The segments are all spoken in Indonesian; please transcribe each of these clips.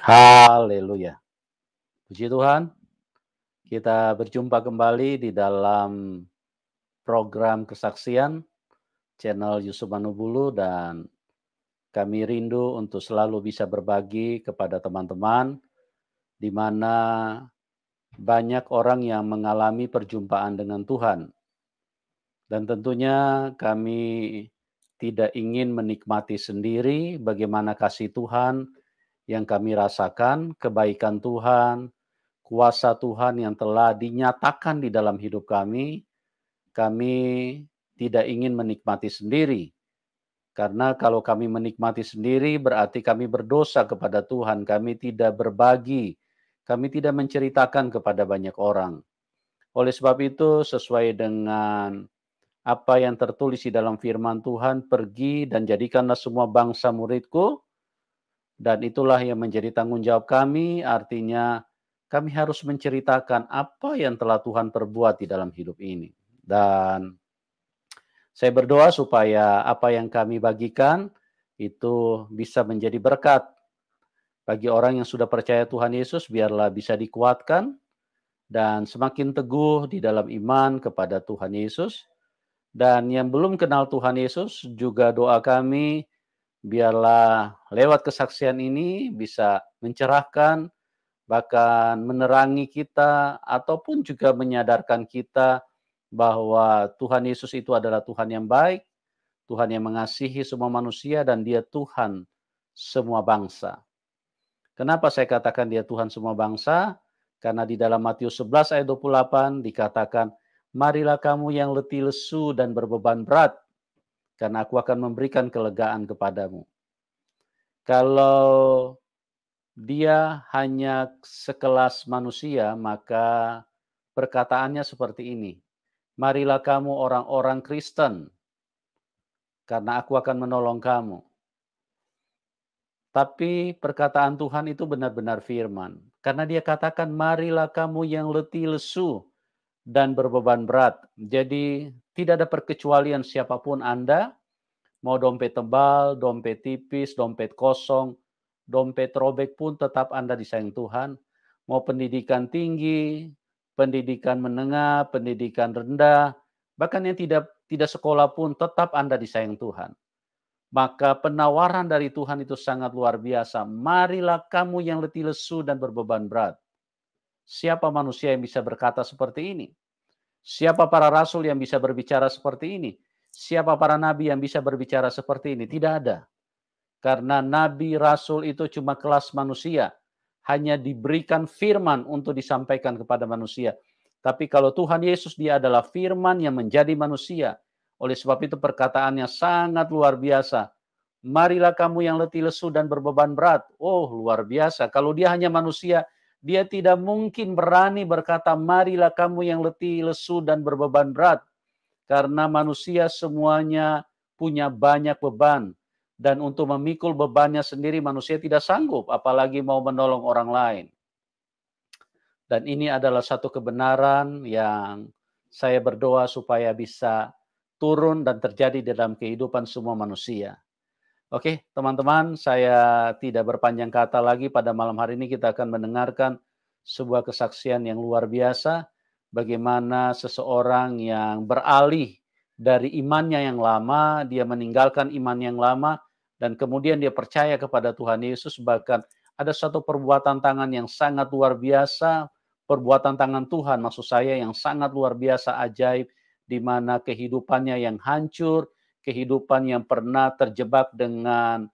Haleluya. Puji Tuhan, kita berjumpa kembali di dalam program kesaksian channel Yusuf Manubulu, dan kami rindu untuk selalu bisa berbagi kepada teman-teman di mana banyak orang yang mengalami perjumpaan dengan Tuhan. Dan tentunya kami tidak ingin menikmati sendiri bagaimana kasih Tuhan yang kami rasakan, kebaikan Tuhan, kuasa Tuhan yang telah dinyatakan di dalam hidup kami. Kami tidak ingin menikmati sendiri. Karena kalau kami menikmati sendiri berarti kami berdosa kepada Tuhan. Kami tidak berbagi. Kami tidak menceritakan kepada banyak orang. Oleh sebab itu, sesuai dengan apa yang tertulis di dalam firman Tuhan, pergi dan jadikanlah semua bangsa muridku. Dan itulah yang menjadi tanggung jawab kami, artinya kami harus menceritakan apa yang telah Tuhan perbuat di dalam hidup ini. Dan saya berdoa supaya apa yang kami bagikan itu bisa menjadi berkat bagi orang yang sudah percaya Tuhan Yesus, biarlah bisa dikuatkan dan semakin teguh di dalam iman kepada Tuhan Yesus. Dan yang belum kenal Tuhan Yesus, juga doa kami biarlah lewat kesaksian ini bisa mencerahkan, bahkan menerangi kita, ataupun juga menyadarkan kita bahwa Tuhan Yesus itu adalah Tuhan yang baik, Tuhan yang mengasihi semua manusia, dan Dia Tuhan semua bangsa. Kenapa saya katakan Dia Tuhan semua bangsa? Karena di dalam Matius 11 ayat 28 dikatakan, marilah kamu yang letih lesu dan berbeban berat, karena aku akan memberikan kelegaan kepadamu. Kalau dia hanya sekelas manusia, maka perkataannya seperti ini. Marilah kamu orang-orang Kristen, karena aku akan menolong kamu. Tapi perkataan Tuhan itu benar-benar firman. Karena dia katakan, marilah kamu yang letih lesu dan berbeban berat. Jadi tidak ada perkecualian siapapun Anda, mau dompet tebal, dompet tipis, dompet kosong, dompet robek pun tetap Anda disayang Tuhan. Mau pendidikan tinggi, pendidikan menengah, pendidikan rendah, bahkan yang tidak sekolah pun tetap Anda disayang Tuhan. Maka penawaran dari Tuhan itu sangat luar biasa. Marilah kamu yang letih lesu dan berbeban berat. Siapa manusia yang bisa berkata seperti ini? Siapa para rasul yang bisa berbicara seperti ini? Siapa para nabi yang bisa berbicara seperti ini? Tidak ada. Karena nabi, rasul itu cuma kelas manusia. Hanya diberikan firman untuk disampaikan kepada manusia. Tapi kalau Tuhan Yesus, dia adalah firman yang menjadi manusia. Oleh sebab itu perkataannya sangat luar biasa. Marilah kamu yang letih lesu dan berbeban berat. Oh, luar biasa. Kalau dia hanya manusia, dia tidak mungkin berani berkata, marilah kamu yang letih lesu dan berbeban berat. Karena manusia semuanya punya banyak beban. Dan untuk memikul bebannya sendiri manusia tidak sanggup, apalagi mau menolong orang lain. Dan ini adalah satu kebenaran yang saya berdoa supaya bisa turun dan terjadi dalam kehidupan semua manusia. Oke, teman-teman, saya tidak berpanjang kata lagi. Pada malam hari ini kita akan mendengarkan sebuah kesaksian yang luar biasa. Bagaimana seseorang yang beralih dari imannya yang lama, dia meninggalkan iman yang lama, dan kemudian dia percaya kepada Tuhan Yesus. Bahkan ada satu perbuatan tangan yang sangat luar biasa, perbuatan tangan Tuhan maksud saya yang sangat luar biasa ajaib, di mana kehidupannya yang hancur, kehidupan yang pernah terjebak dengan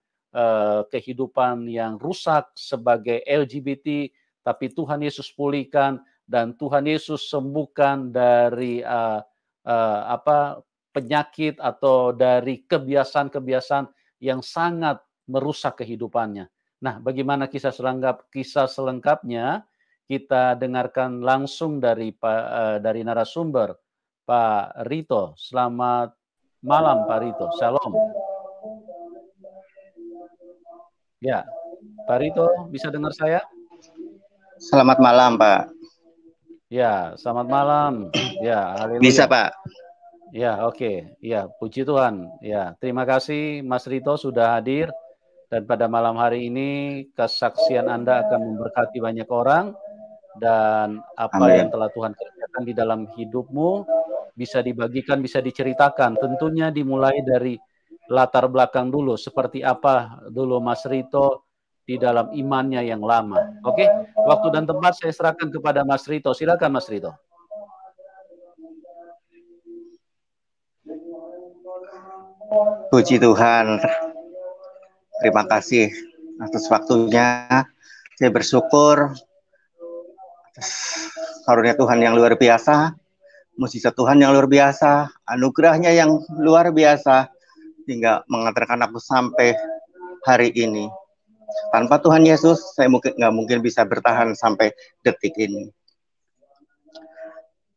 kehidupan yang rusak sebagai LGBT, tapi Tuhan Yesus pulihkan dan Tuhan Yesus sembuhkan dari penyakit atau dari kebiasaan-kebiasaan yang sangat merusak kehidupannya. Nah, bagaimana kisah selengkapnya? Kita dengarkan langsung dari narasumber Pak Rito. Selamat malam Pak Rito. Shalom. Ya, Pak Rito bisa dengar saya? Selamat malam, Pak. Ya, selamat malam. Ya, haleluya. Bisa, Pak. Ya, oke. Ya, puji Tuhan. Ya, terima kasih Mas Rito sudah hadir. Dan pada malam hari ini kesaksian Anda akan memberkati banyak orang, dan apa Amin. yang telah Tuhan kerjakan di dalam hidupmu bisa dibagikan, bisa diceritakan. Tentunya dimulai dari latar belakang dulu, seperti apa dulu Mas Rito di dalam imannya yang lama. Oke, waktu dan tempat saya serahkan kepada Mas Rito. Silakan Mas Rito. Puji Tuhan. Terima kasih atas waktunya. Saya bersyukur atas karunia Tuhan yang luar biasa, mukjizat Tuhan yang luar biasa, anugerahnya yang luar biasa, hingga mengantarkan aku sampai hari ini. Tanpa Tuhan Yesus, saya nggak mungkin bisa bertahan sampai detik ini.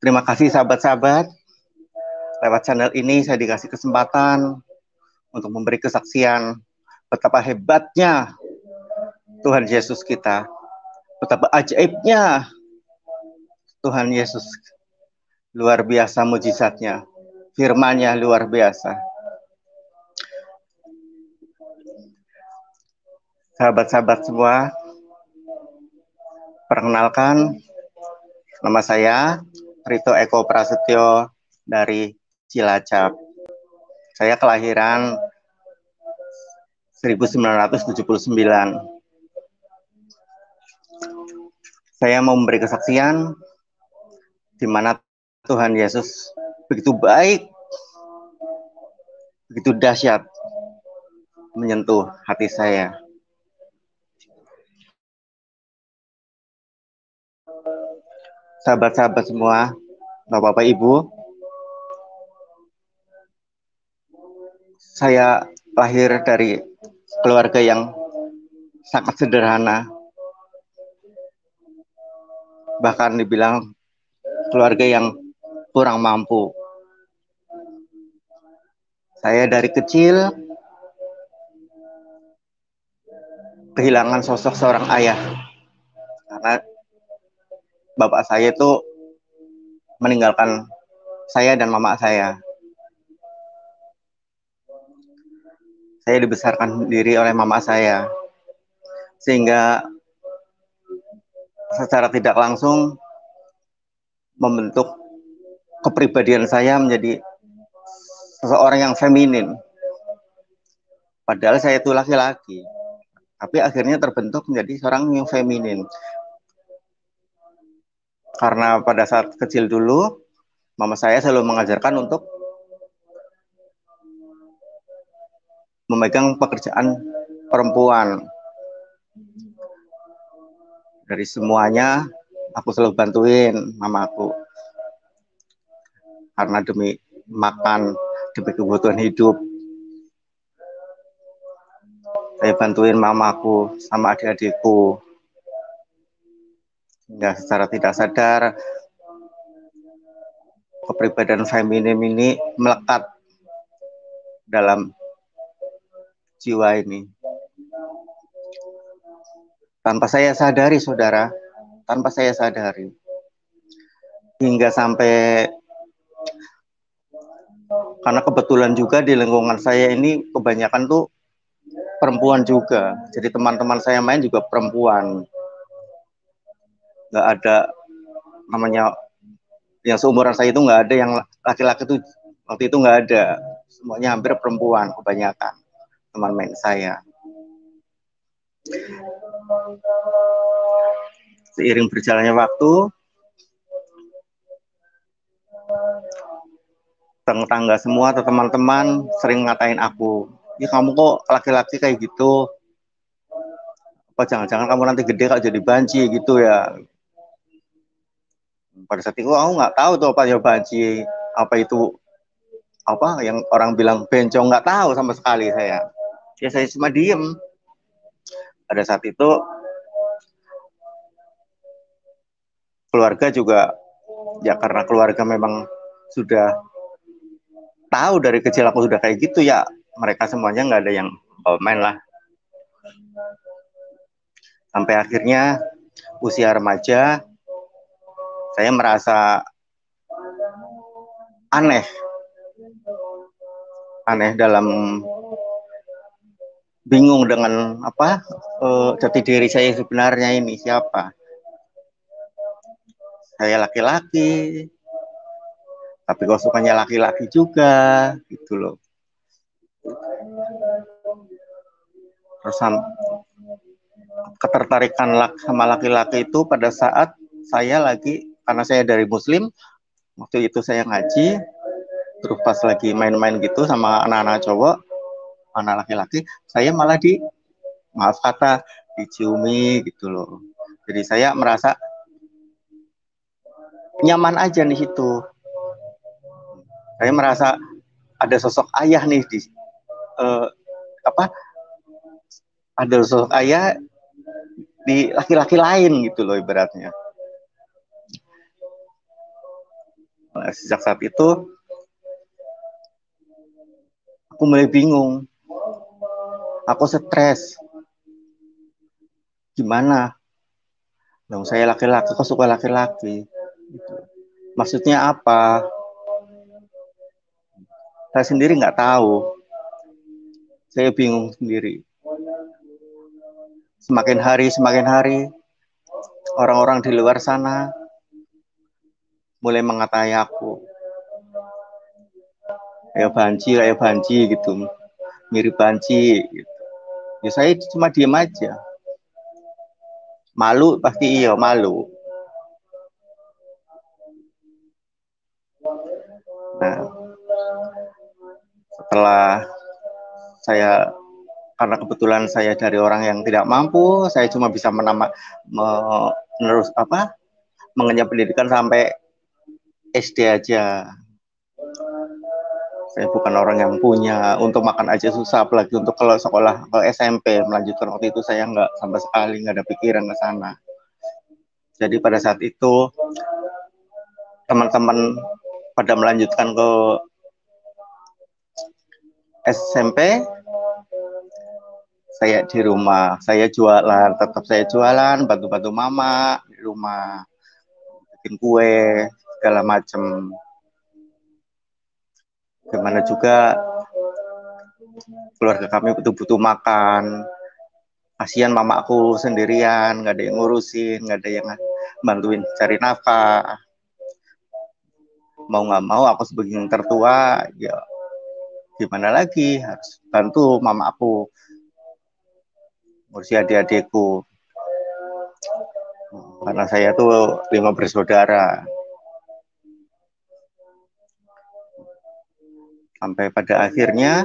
Terima kasih sahabat-sahabat. Lewat channel ini saya dikasih kesempatan untuk memberi kesaksian betapa hebatnya Tuhan Yesus kita, betapa ajaibnya Tuhan Yesus, luar biasa mujizatnya, firman-Nya luar biasa. Sahabat-sahabat semua, perkenalkan, nama saya Rito Eko Prasetyo dari Cilacap. Saya kelahiran 1979. Saya mau memberi kesaksian di mana Tuhan Yesus begitu baik, begitu dahsyat menyentuh hati saya. Sahabat-sahabat semua, Bapak Ibu, saya lahir dari keluarga yang sangat sederhana, bahkan dibilang keluarga yang kurang mampu. Saya dari kecil kehilangan sosok seorang ayah, karena bapak saya itu meninggalkan saya dan mama saya. Saya dibesarkan sendiri oleh mama saya, sehingga secara tidak langsung membentuk kepribadian saya menjadi seseorang yang feminin. Padahal saya itu laki-laki, tapi akhirnya terbentuk menjadi seorang yang feminin. Karena pada saat kecil dulu, mama saya selalu mengajarkan untuk memegang pekerjaan perempuan. Dari semuanya, aku selalu bantuin mamaku. Karena demi makan, demi kebutuhan hidup. Saya bantuin mamaku sama adik-adikku. Hingga secara tidak sadar, kepribadian feminim ini melekat dalam jiwa ini. Tanpa saya sadari, saudara, tanpa saya sadari. Hingga sampai, karena kebetulan juga di lingkungan saya ini kebanyakan tuh perempuan juga. Jadi teman-teman saya main juga perempuan. Nggak ada namanya yang seumuran saya itu, nggak ada yang laki-laki tuh waktu itu, nggak ada. Semuanya hampir perempuan kebanyakan teman main saya. Seiring berjalannya waktu, tetangga semua atau teman-teman sering ngatain aku, ya kamu kok laki-laki kayak gitu, apa jangan-jangan kamu nanti gede kalau jadi banci gitu ya. Pada saat itu aku nggak tahu tuh apa ya banci, apa itu, apa yang orang bilang bencong, nggak tahu sama sekali saya. Ya saya cuma diem. Pada saat itu keluarga juga, ya karena keluarga memang sudah tahu dari kecil aku sudah kayak gitu, ya mereka semuanya nggak ada yang komen lah. Sampai akhirnya usia remaja, saya merasa aneh dalam bingung dengan apa jati diri saya sebenarnya ini siapa. Saya laki-laki, tapi kok sukanya laki-laki juga, gitu loh. Terus ketertarikan sama laki-laki itu pada saat saya lagi, karena saya dari Muslim, waktu itu saya ngaji, terus pas lagi main-main gitu sama anak-anak cowok, anak laki-laki, saya malah maaf kata, diciumi gitu loh. Jadi saya merasa nyaman aja di situ. Saya merasa ada sosok ayah nih ada sosok ayah di laki-laki lain gitu loh ibaratnya. Nah, sejak saat itu aku mulai bingung, aku stres. Gimana? Nah, saya laki-laki kok suka laki-laki? Gitu. Maksudnya apa? Saya sendiri nggak tahu. Saya bingung sendiri. Semakin hari, orang-orang di luar sana mulai mengatai aku. Ayo banci gitu. Mirip banci gitu. Ya saya cuma diem aja. Malu pasti iya, malu. Nah, setelah saya karena kebetulan saya dari orang yang tidak mampu, saya cuma bisa menerus mengenyam pendidikan sampai SD aja. Saya bukan orang yang punya, untuk makan aja susah, apalagi untuk kalau sekolah ke SMP melanjutkan. Waktu itu saya nggak sama sekali, nggak ada pikiran ke sana. Jadi pada saat itu teman-teman pada melanjutkan ke SMP, saya di rumah, saya jualan, tetap saya jualan, bantu-bantu mama di rumah, bikin kue, segala macam. Gimana juga keluarga kami butuh-butuh makan. Kasihan mama aku sendirian, nggak ada yang ngurusin, nggak ada yang bantuin cari nafkah. Mau nggak mau aku sebagai yang tertua, ya gimana lagi, harus bantu mama aku ngurusi adik-adikku. Karena saya tuh 5 bersaudara. Sampai pada akhirnya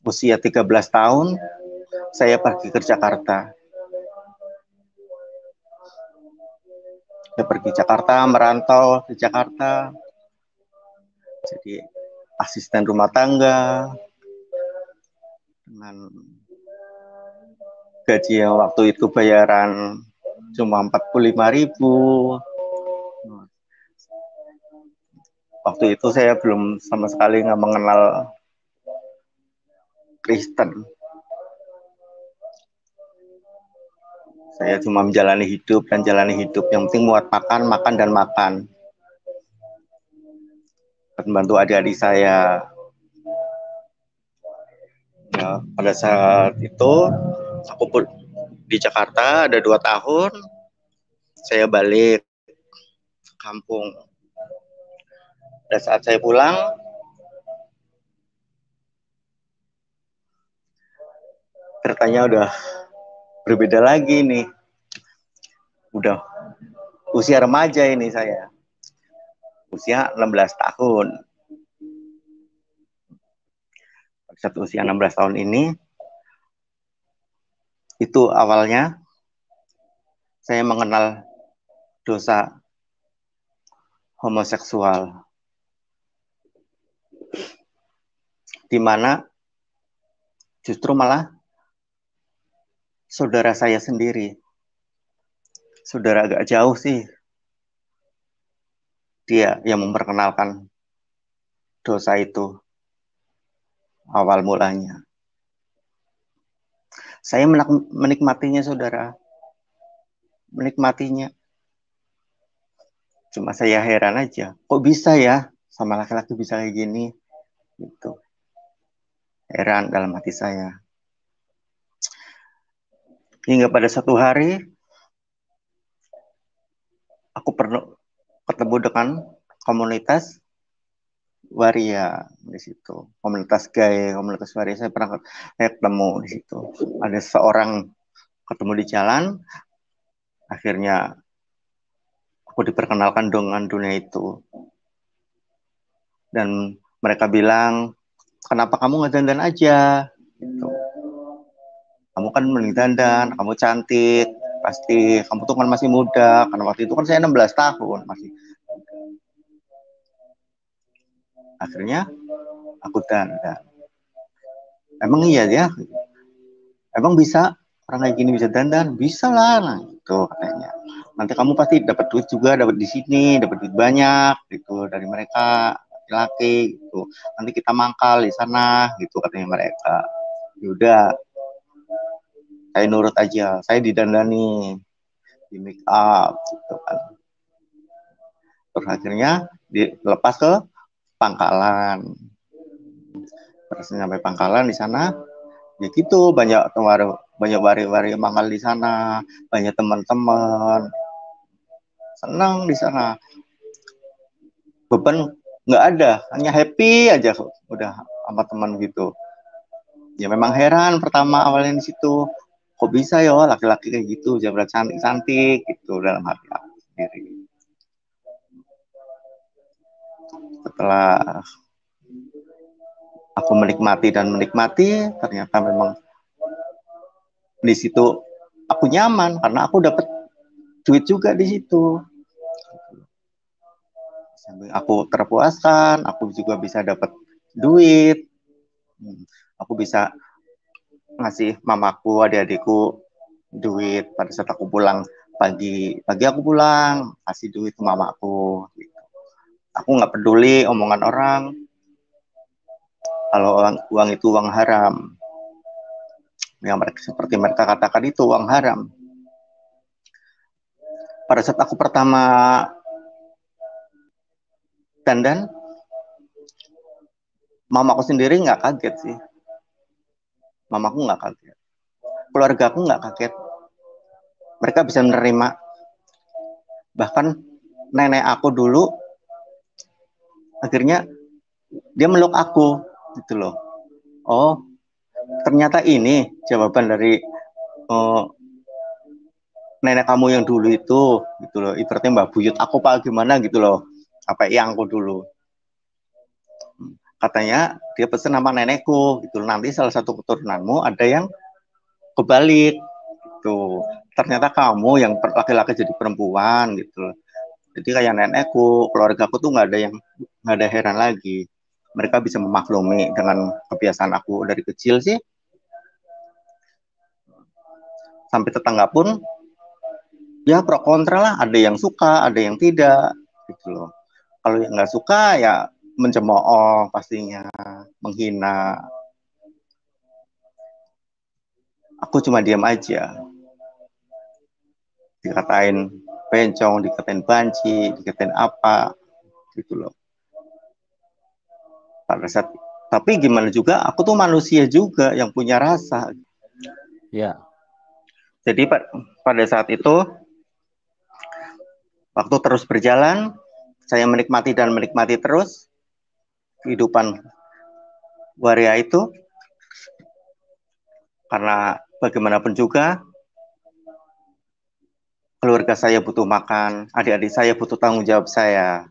usia 13 tahun saya pergi ke Jakarta. Saya pergi Jakarta, merantau di Jakarta. Jadi asisten rumah tangga dengan gaji yang waktu itu bayaran cuma 45.000. Waktu itu saya belum sama sekali nggak mengenal Kristen. Saya cuma menjalani hidup dan jalani hidup. Yang penting muat makan, makan dan makan. Membantu adik-adik saya. Ya, pada saat itu aku di Jakarta ada 2 tahun. Saya balik ke kampung. Dan saat saya pulang, ceritanya udah berbeda lagi nih. Udah usia remaja ini saya. Usia 16 tahun. Saat usia 16 tahun ini, itu awalnya saya mengenal dosa homoseksual. Di mana justru malah saudara saya sendiri, saudara agak jauh sih, dia yang memperkenalkan dosa itu awal mulanya. Saya menikmatinya, saudara, menikmatinya. Cuma saya heran aja, kok bisa ya sama laki-laki bisa kayak gini. Gitu. Heran dalam hati saya. Hingga pada satu hari aku perlu ketemu dengan komunitas waria di situ. Komunitas gay, komunitas waria, saya pernah ketemu di situ. Ada seorang ketemu di jalan, akhirnya aku diperkenalkan dengan dunia itu. Dan mereka bilang, kenapa kamu nggak dandan aja? Gitu. Kamu kan mending dandan, kamu cantik, pasti kamu tuh kan masih muda. Karena waktu itu kan saya 16 tahun masih. Akhirnya aku dandan. Emang iya ya? Emang bisa orang kayak gini bisa dandan? Bisa lah, nah itu katanya. Nanti kamu pasti dapat duit juga, dapat di sini, dapat duit banyak gitu dari mereka laki-laki gitu. Nanti kita mangkal di sana gitu katanya mereka. Yaudah, saya nurut aja. Saya didandani, di make up gitu kan. Terus akhirnya dilepas ke Pangkalan. Terus sampai Pangkalan di sana, ya gitu banyak wari-wari mangkal di sana, banyak teman-teman, senang di sana. Beban nggak ada, hanya happy aja udah sama teman gitu. Ya memang heran pertama awalnya di situ, kok bisa ya laki-laki kayak gitu, jabra cantik-cantik gitu dalam hati aku sendiri. Setelah aku menikmati dan menikmati, ternyata memang di situ aku nyaman karena aku dapat duit juga di situ. Aku terpuaskan, aku juga bisa dapat duit. Aku bisa ngasih mamaku, adik-adikku duit pada saat aku pulang pagi aku pulang kasih duit ke mamaku. Aku nggak peduli omongan orang kalau uang itu uang haram. Yang seperti mereka katakan itu uang haram. Pada saat aku pertama dandan, mamaku sendiri nggak kaget sih. Mamaku nggak kaget. Keluarga aku nggak kaget. Mereka bisa menerima. Bahkan nenek aku dulu akhirnya dia meluk aku gitu loh. Oh, ternyata ini jawaban dari nenek kamu yang dulu itu gitu loh. Ibaratnya Mbak Buyut aku pak gimana gitu loh. Apa yang aku dulu. Katanya dia pesen sama nenekku gitu. Nanti salah satu keturunanmu ada yang kebalik gitu. Ternyata kamu yang laki-laki jadi perempuan gitu. Jadi kayak nenekku, keluarga aku tuh nggak ada heran lagi. Mereka bisa memaklumi dengan kebiasaan aku dari kecil sih. Sampai tetangga pun ya pro kontra lah. Ada yang suka, ada yang tidak gitu loh. Kalau yang nggak suka ya mencemooh pastinya, menghina. Aku cuma diam aja. Dikatain bencong, dikatain banci, dikatain apa gitu loh. Pada saat tapi gimana juga aku tuh manusia juga yang punya rasa. Ya. Jadi pada saat itu waktu terus berjalan, saya menikmati dan menikmati terus kehidupan waria itu karena bagaimanapun juga keluarga saya butuh makan, adik-adik saya butuh tanggung jawab saya.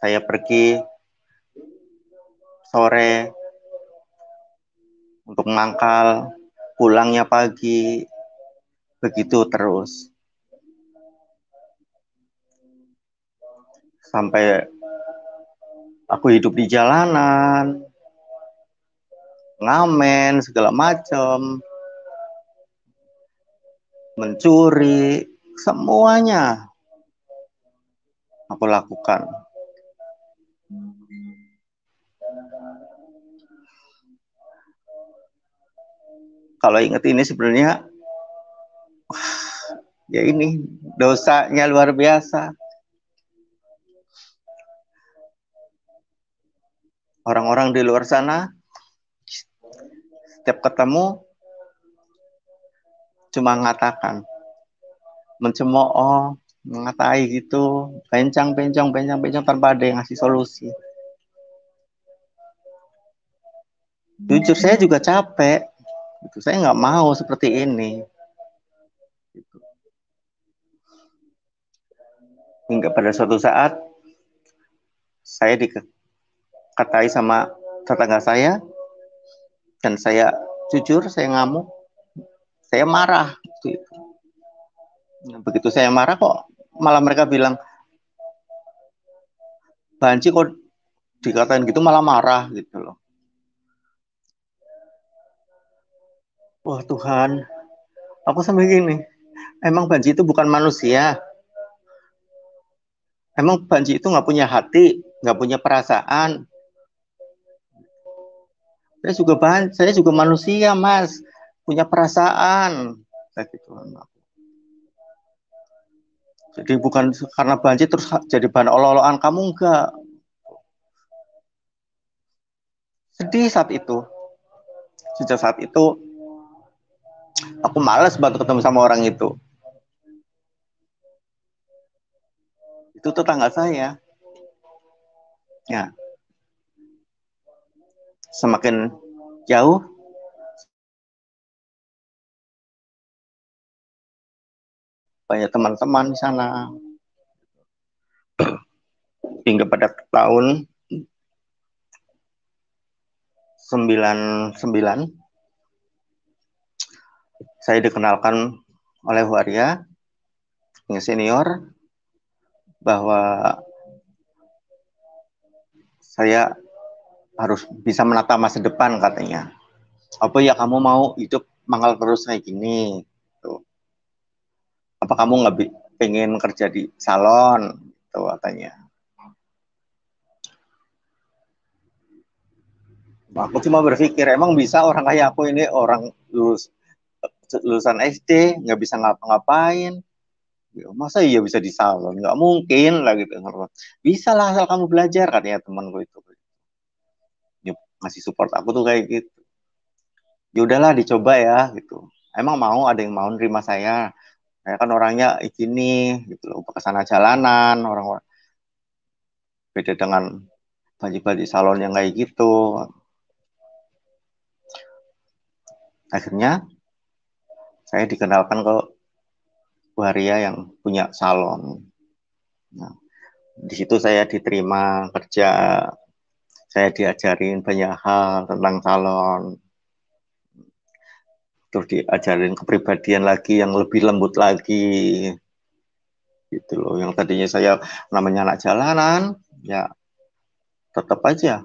Saya pergi sore untuk mangkal, pulangnya pagi, begitu terus. Sampai aku hidup di jalanan, ngamen, segala macam, mencuri, semuanya aku lakukan. Kalau ingat ini sebenarnya ya ini dosanya luar biasa. orang-orang di luar sana setiap ketemu cuma mengatakan, mencemooh, mengatai gitu, bencang tanpa ada yang ngasih solusi. Jujur saya juga capek, gitu. Saya nggak mau seperti ini. Gitu. Hingga pada suatu saat saya dikatai sama tetangga saya, dan saya jujur, saya ngamuk, saya marah. Gitu. Nah, begitu saya marah kok malah mereka bilang, Banci kok dikatain gitu malah marah gitu loh. Wah Tuhan, aku sampai gini, emang Banci itu bukan manusia? Emang Banci itu nggak punya hati, nggak punya perasaan? Saya juga manusia, Mas, punya perasaan. Gitu. Jadi bukan karena Banci terus jadi bahan olo-oloan kamu, enggak. Sedih saat itu. Sejak saat itu aku malas banget ketemu sama orang itu. Itu tetangga saya. Ya, semakin jauh banyak teman-teman di sana. Hingga pada tahun 99 saya dikenalkan oleh waria yang senior bahwa saya harus bisa menata masa depan, katanya. Apa ya kamu mau hidup mangkal terus kayak gini? Tuh. Apa kamu nggak pengen kerja di salon? Tuh, katanya. Aku cuma berpikir, emang bisa orang kayak aku ini, orang lulusan SD, nggak bisa ngapa-ngapain? Masa iya bisa di salon? Nggak mungkin lah gitu. Bisa lah asal kamu belajar, katanya temanku itu. Dia ngasih support aku tuh kayak gitu. Ya udahlah dicoba ya gitu. Emang mau ada yang mau nerima saya? Saya kan orangnya gini gitu loh, kesana jalanan, orang-orang beda dengan baji-baji salon yang kayak gitu. Akhirnya saya dikenalkan ke waria yang punya salon. Nah, di situ saya diterima kerja, saya diajarin banyak hal tentang salon, terus diajarin kepribadian lagi yang lebih lembut lagi, gitu loh. Yang tadinya saya namanya anak jalanan, ya tetap aja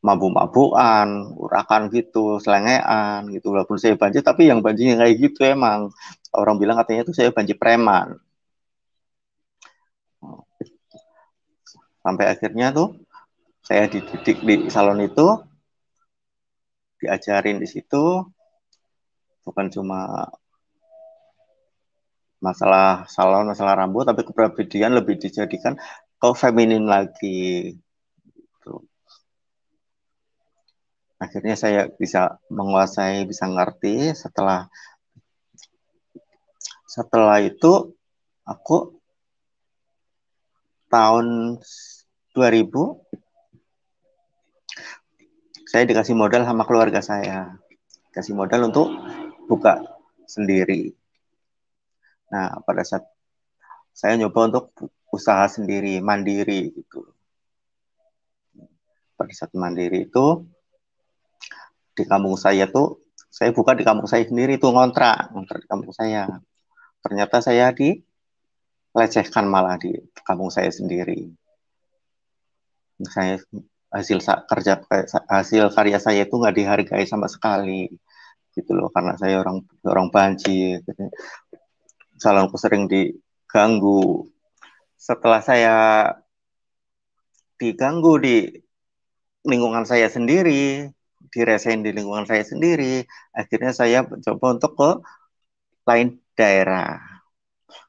mabuk-mabukan, urakan gitu, selengean gitu. Walaupun saya banci, tapi yang bancinya kayak gitu emang. Orang bilang katanya itu saya banci preman. Sampai akhirnya tuh saya dididik di salon itu, diajarin di situ, bukan cuma masalah salon, masalah rambut, tapi kepribadian lebih dijadikan ke feminin lagi. Tuh. Akhirnya saya bisa menguasai, bisa ngerti. Setelah itu aku tahun 2000 saya dikasih modal sama keluarga saya. Kasih modal untuk buka sendiri. Nah, pada saat saya nyoba untuk usaha sendiri, mandiri gitu. Pada saat mandiri itu, di kampung saya tuh, saya buka di kampung saya sendiri tuh, ngontrak di kampung saya. Ternyata saya dilecehkan malah di kampung saya sendiri. Saya hasil karya saya itu nggak dihargai sama sekali gitu loh, karena saya orang orang banci gitu. Salonku sering diganggu. Setelah saya diganggu di lingkungan saya sendiri, diresain di lingkungan saya sendiri, akhirnya saya mencoba untuk ke lain daerah.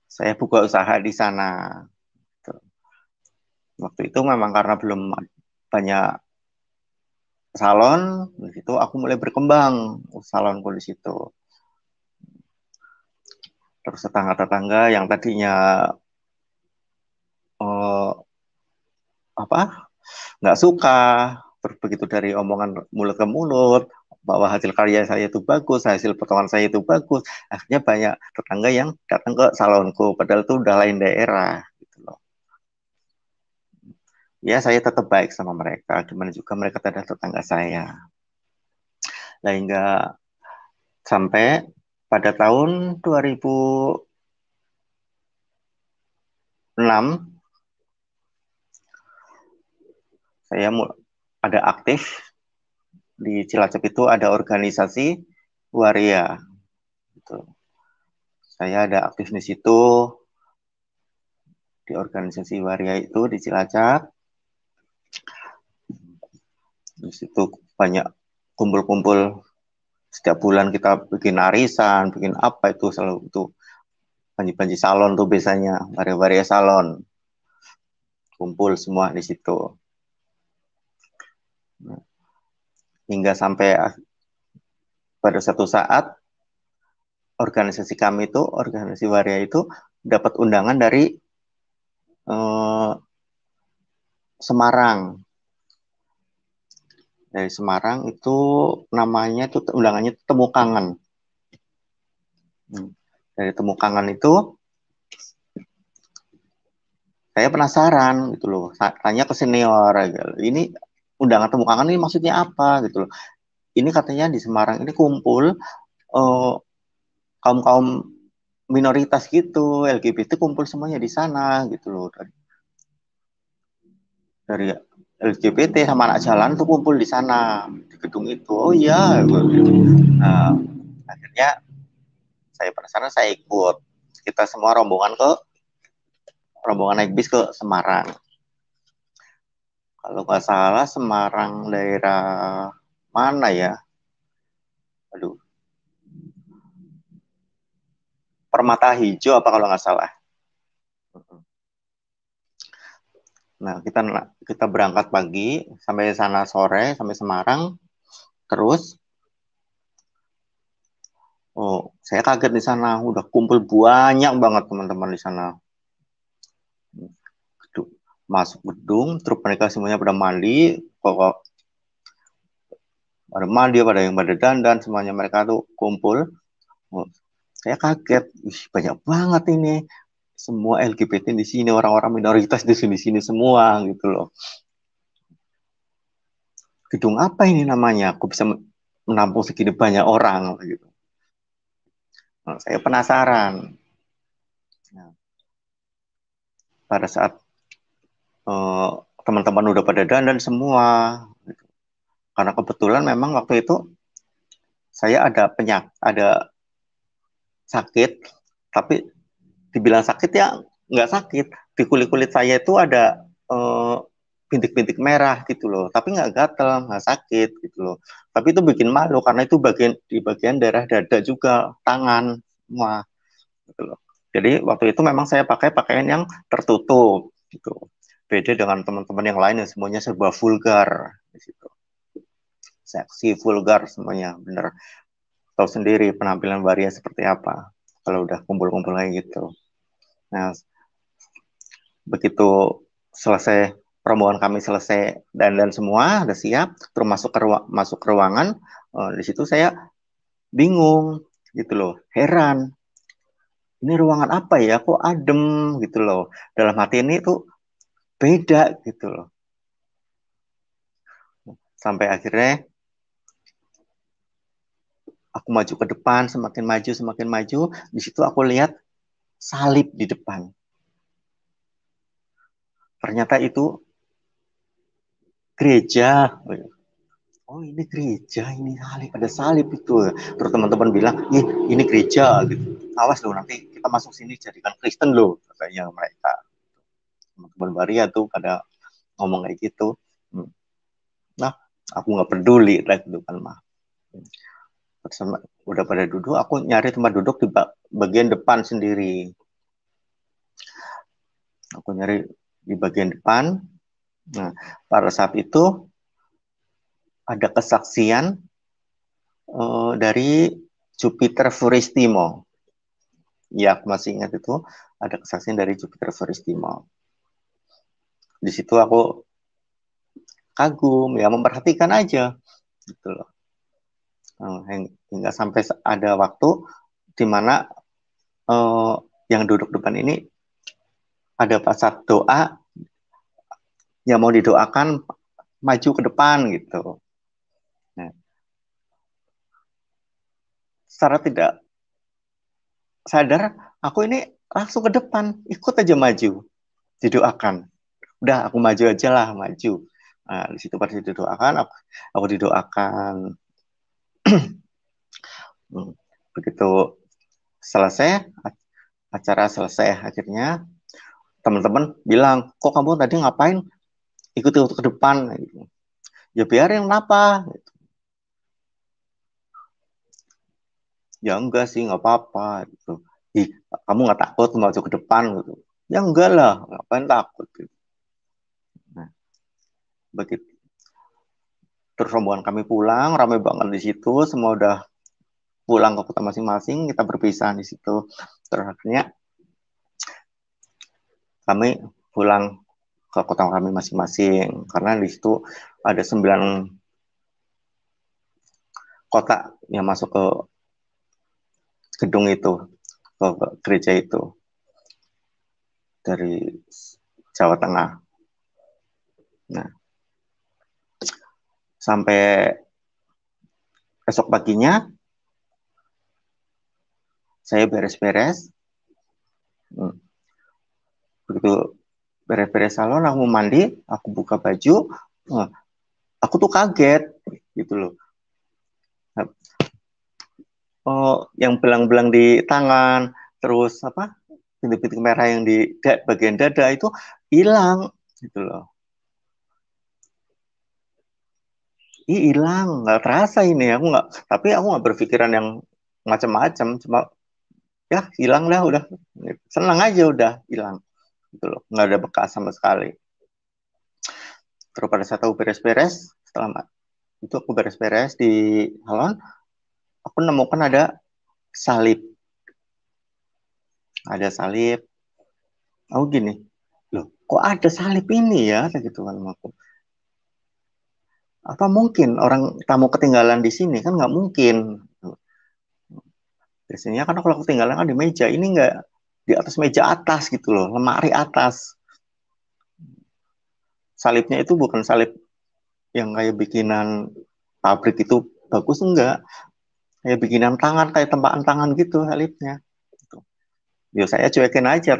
Saya buka usaha di sana. Waktu itu memang karena banyak salon. Di situ aku mulai berkembang salonku di situ. Terus tetangga-tetangga yang tadinya apa nggak suka, terus begitu dari omongan mulut ke mulut bahwa hasil karya saya itu bagus, hasil potongan saya itu bagus, akhirnya banyak tetangga yang datang ke salonku, padahal itu udah lain daerah gitu loh. Ya saya tetap baik sama mereka, gimana juga mereka adalah tetangga saya. Nah, hingga sampai pada tahun 2006 saya ada aktif di Cilacap, itu ada organisasi waria gitu. Saya ada aktif di situ, di organisasi waria itu di Cilacap. Di situ banyak kumpul-kumpul, setiap bulan kita bikin arisan, bikin apa itu, selalu itu banji-banji salon tuh biasanya, waria-waria salon kumpul semua di situ. Hingga sampai pada satu saat organisasi kami itu, organisasi waria itu dapat undangan dari Semarang. Dari Semarang itu namanya itu undangannya itu Temu Kangen. Dari Temu Kangen itu saya penasaran gitu loh, tanya ke senior, ini undangan Temu Kangen ini maksudnya apa gitu loh. Ini katanya di Semarang ini kumpul kaum-kaum minoritas gitu, LGBT kumpul semuanya di sana gitu loh. Dari LGBT sama anak jalan tuh kumpul di sana, di gedung itu. Oh iya, nah, akhirnya saya penasaran, saya ikut. Kita semua rombongan naik bis ke Semarang. Kalau nggak salah Semarang daerah mana ya? Aduh, Permata Hijau apa kalau nggak salah. Nah, kita berangkat pagi sampai sana sore, sampai Semarang. Terus, saya kaget di sana, udah kumpul banyak banget teman-teman di sana. Masuk gedung, terus mereka semuanya pada mandi, pada yang pada dandan, semuanya mereka tuh kumpul. Saya kaget, banyak banget ini, semua LGBT di sini, orang-orang minoritas di sini semua gitu loh. Gedung apa ini namanya? Aku bisa menampung segini banyak orang gitu. Nah, saya penasaran. Nah, pada saat teman-teman udah pada dandan semua, gitu. Karena kebetulan memang waktu itu saya ada sakit, tapi dibilang sakit ya nggak sakit. Di kulit saya itu ada bintik-bintik merah gitu loh, tapi nggak gatel, nggak sakit gitu loh. Tapi itu bikin malu karena itu di bagian daerah dada juga, tangan semua gitu loh. Jadi waktu itu memang saya pakai pakaian yang tertutup gitu. Beda dengan teman-teman yang lain yang semuanya serba vulgar di situ. Seksi, vulgar semuanya, bener. Tahu sendiri penampilan waria seperti apa kalau udah kumpul-kumpul kayak gitu. Nah, begitu selesai rombongan kami selesai dan semua udah siap, terus masuk ke ruangan, di situ saya bingung gitu loh, heran. Ini ruangan apa ya? Kok adem gitu loh. Dalam hati ini tuh beda gitu loh. Sampai akhirnya aku maju ke depan, semakin maju, di situ aku lihat salib di depan. Ternyata itu gereja. Oh ini gereja, ini salib, ada salib itu. Terus teman-teman bilang, ini gereja gitu. Awas loh, nanti kita masuk sini jadikan Kristen loh, katanya mereka. Teman-teman Waria tuh pada ngomong kayak gitu. Nah, aku nggak peduli lah gitu kan mah. Udah pada duduk, aku nyari tempat duduk di bagian depan sendiri. Aku nyari di bagian depan, Nah, pada saat itu ada kesaksian dari Jupiter Furistimo. Ya, aku masih ingat itu ada kesaksian dari Jupiter Furistimo. Di situ aku kagum, ya memperhatikan aja, gitu loh. Hingga sampai ada waktu di mana yang duduk depan ini ada pasat doa yang mau didoakan maju ke depan gitu. Nah, secara tidak sadar aku ini langsung ke depan, ikut aja maju, didoakan. Udah aku maju aja lah, maju. Nah, di situ pada didoakan, aku didoakan. Begitu selesai, acara selesai, akhirnya teman-teman bilang, kok kamu tadi ngapain ikut-ikut ke depan? Ya biarin apa? Ya enggak sih, nggak apa-apa. Gitu. Ih, kamu nggak takut maju ke depan? Gitu. Ya enggak lah, ngapain takut? Gitu. Nah, begitu. Terus rombongan kami pulang, ramai banget di situ, semua udah pulang ke kota masing-masing, kita berpisah di situ. Terus akhirnya kami pulang ke kota kami masing-masing, karena di situ ada 9 kota yang masuk ke gedung itu, ke gereja itu, dari Jawa Tengah. Nah, sampai esok paginya, saya beres-beres. Begitu beres-beres salon, aku mandi, aku buka baju, aku tuh kaget, gitu loh. Oh, yang belang-belang di tangan, terus apa, bintik-bintik merah yang di bagian dada itu hilang, gitu loh. Ih, hilang, nggak terasa ini. Tapi aku nggak berpikiran yang macam-macam, cuma ya hilang dah, udah senang aja udah hilang, gitu loh. Nggak ada bekas sama sekali. Terus pada saat aku beres-beres, setelah itu aku beres-beres di salon, aku nemukan ada salib. Ada salib. Aku gini, loh kok ada salib ini ya? Gitu kan aku. Apa mungkin orang tamu ketinggalan di sini? Kan nggak mungkin. Biasanya kan kalau ketinggalan kan di meja. Ini nggak di atas meja atas gitu loh. Lemari atas. Salibnya itu bukan salib yang kayak bikinan pabrik itu bagus, enggak. Kayak bikinan tangan, kayak tempakan tangan gitu salibnya. Gitu. Ya saya cuekin aja,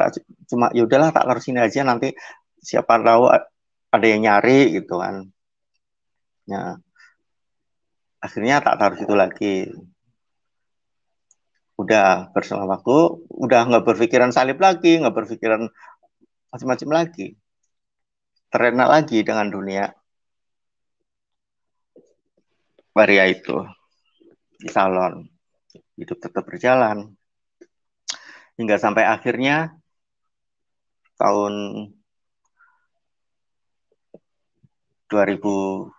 cuma ya udahlah tak taruh sini aja, nanti siapa tahu ada yang nyari gitu kan. Ya, akhirnya tak taruh situ lagi. Udah berselang waktu, udah nggak berpikiran salib lagi, nggak berpikiran macam-macam lagi. Terena lagi dengan dunia waria itu di salon. Hidup tetap berjalan. Hingga sampai akhirnya tahun 2010,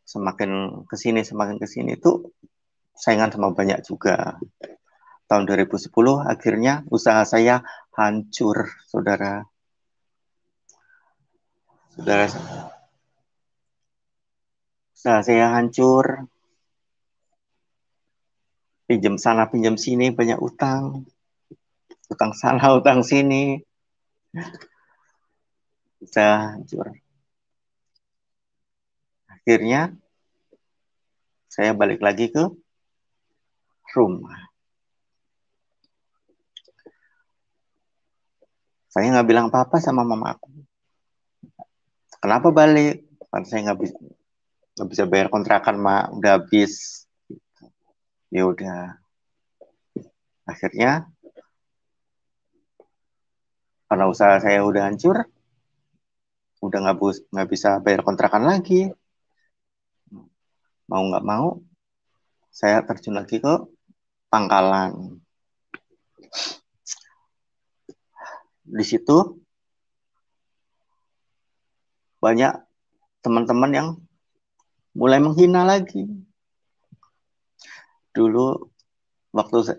semakin kesini itu saingan sama banyak juga. Tahun 2010 akhirnya usaha saya hancur, saudara. Saudara, usaha saya hancur, pinjam sana pinjam sini, banyak utang, utang sana utang sini, usaha hancur. Akhirnya saya balik lagi ke rumah. Saya nggak bilang apa-apa sama mama aku. Kenapa balik? Karena saya nggak bisa bayar kontrakan, mak, udah habis. Ya udah, akhirnya karena usaha saya udah hancur, udah nggak bisa bayar kontrakan lagi. Mau nggak mau, saya terjun lagi ke pangkalan. Di situ banyak teman-teman yang mulai menghina lagi. Dulu waktu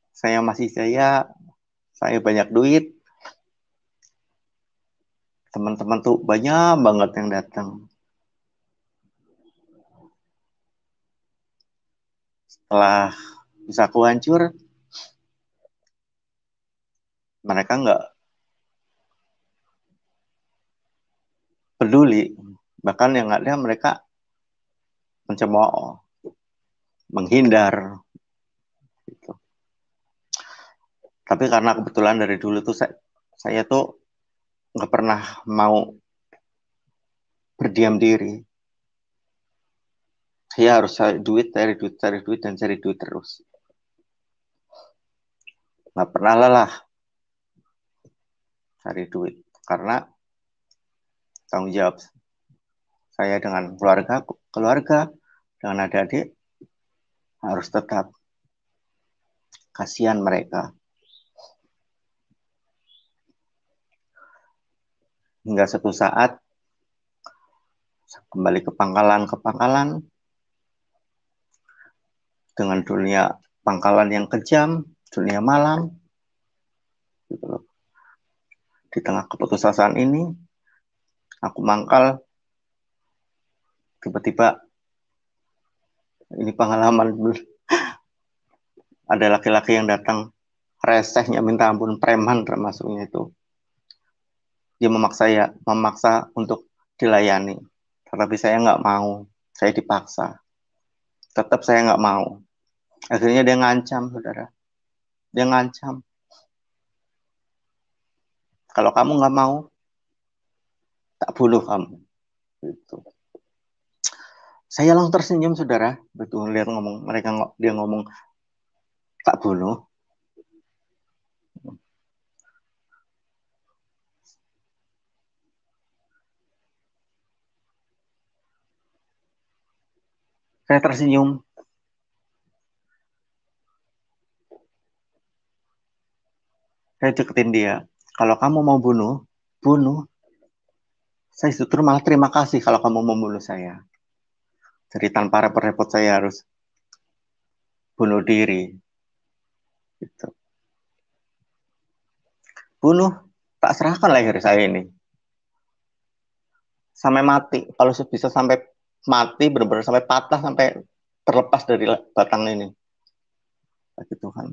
saya masih saya banyak duit, teman-teman tuh banyak banget yang datang. Setelah usahaku hancur, mereka nggak peduli. Bahkan yang ada mereka mencemooh, menghindar. Gitu. Tapi karena kebetulan dari dulu tuh saya tuh nggak pernah mau berdiam diri. Saya harus cari duit, dan cari duit terus. Nggak pernah lelah cari duit. Karena tanggung jawab saya dengan keluarga dengan adik-adik harus tetap. Kasihan mereka. Hingga suatu saat kembali ke pangkalan dengan dunia pangkalan yang kejam, dunia malam. Gitu loh. Di tengah keputusasaan ini, aku mangkal, tiba-tiba ini pengalaman, ada laki-laki yang datang, resehnya minta ampun, preman termasuknya itu. Dia memaksa untuk dilayani. Tetapi saya nggak mau, saya dipaksa. Tetap saya nggak mau. Akhirnya dia ngancam, saudara. Dia ngancam. Kalau kamu nggak mau, tak bunuh kamu. Gitu. Saya langsung tersenyum, saudara. Betul lihat dia ngomong tak bunuh. Saya tersenyum. Saya deketin dia. Kalau kamu mau bunuh. Saya justru malah terima kasih kalau kamu membunuh saya. Jadi tanpa repot-repot saya harus bunuh diri. Gitu. Bunuh, tak serahkan leher saya ini. Sampai mati. Kalau bisa sampai mati, benar-benar sampai patah, sampai terlepas dari batang ini. Bagi Tuhan.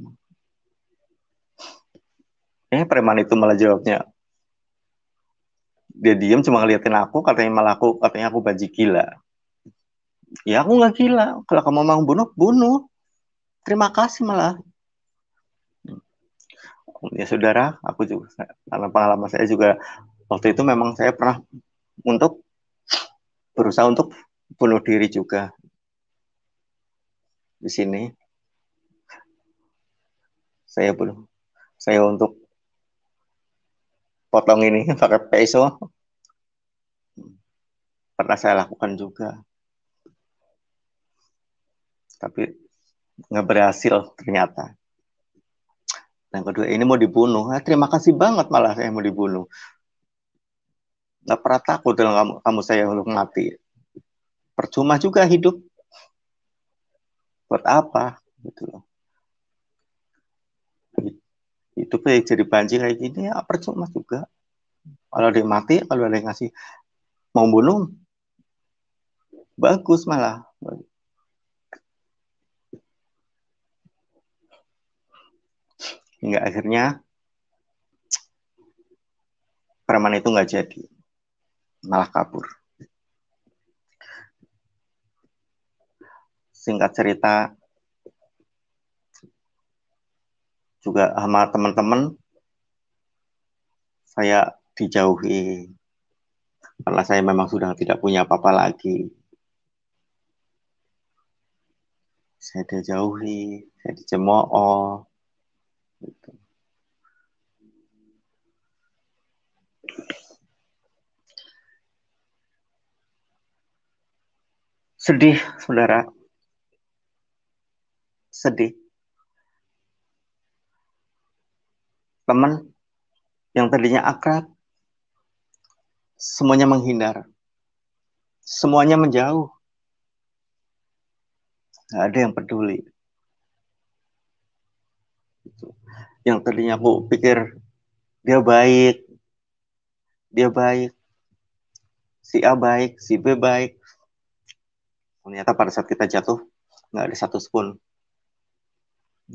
Preman itu malah jawabnya. Dia diem cuma ngeliatin aku, katanya aku baji gila. Ya aku nggak gila. Kalau kamu mau bunuh. Terima kasih malah. Ya saudara, aku juga, karena pengalaman saya juga waktu itu memang saya pernah berusaha untuk bunuh diri juga di sini. Saya untuk potong ini pakai peso, pernah saya lakukan juga, tapi nggak berhasil ternyata. Yang kedua ini mau dibunuh, terima kasih banget malah saya mau dibunuh. Nggak pernah takut dalam kamu saya untuk mati. Percuma juga hidup. Buat apa? Gitu loh. Hidup jadi banjir kayak gini ya percuma juga. Kalau ada yang mati, kalau ada yang ngasih mau bunuh, bagus malah. Hingga akhirnya preman itu nggak jadi, malah kabur. Singkat cerita, juga sama teman-teman saya dijauhi karena saya memang sudah tidak punya apa-apa lagi. Saya dijauhi, saya dicemooh. Gitu. Sedih, saudara. Sedih. Teman Yang tadinya akrab, semuanya menghindar. Semuanya menjauh. Nggak ada yang peduli. Yang tadinya aku pikir dia baik, si A baik, si B baik. Ternyata pada saat kita jatuh, nggak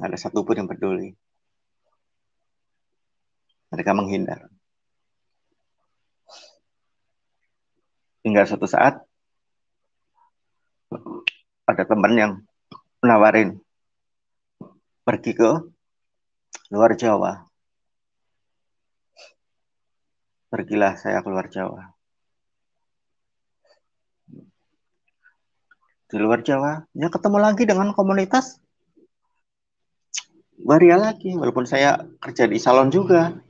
ada satupun yang peduli. Mereka menghindar. Hingga suatu saat, ada teman yang menawarin pergi ke luar Jawa. Pergilah saya keluar Jawa. Di luar Jawa, ya ketemu lagi dengan komunitas waria lagi, walaupun saya kerja di salon juga.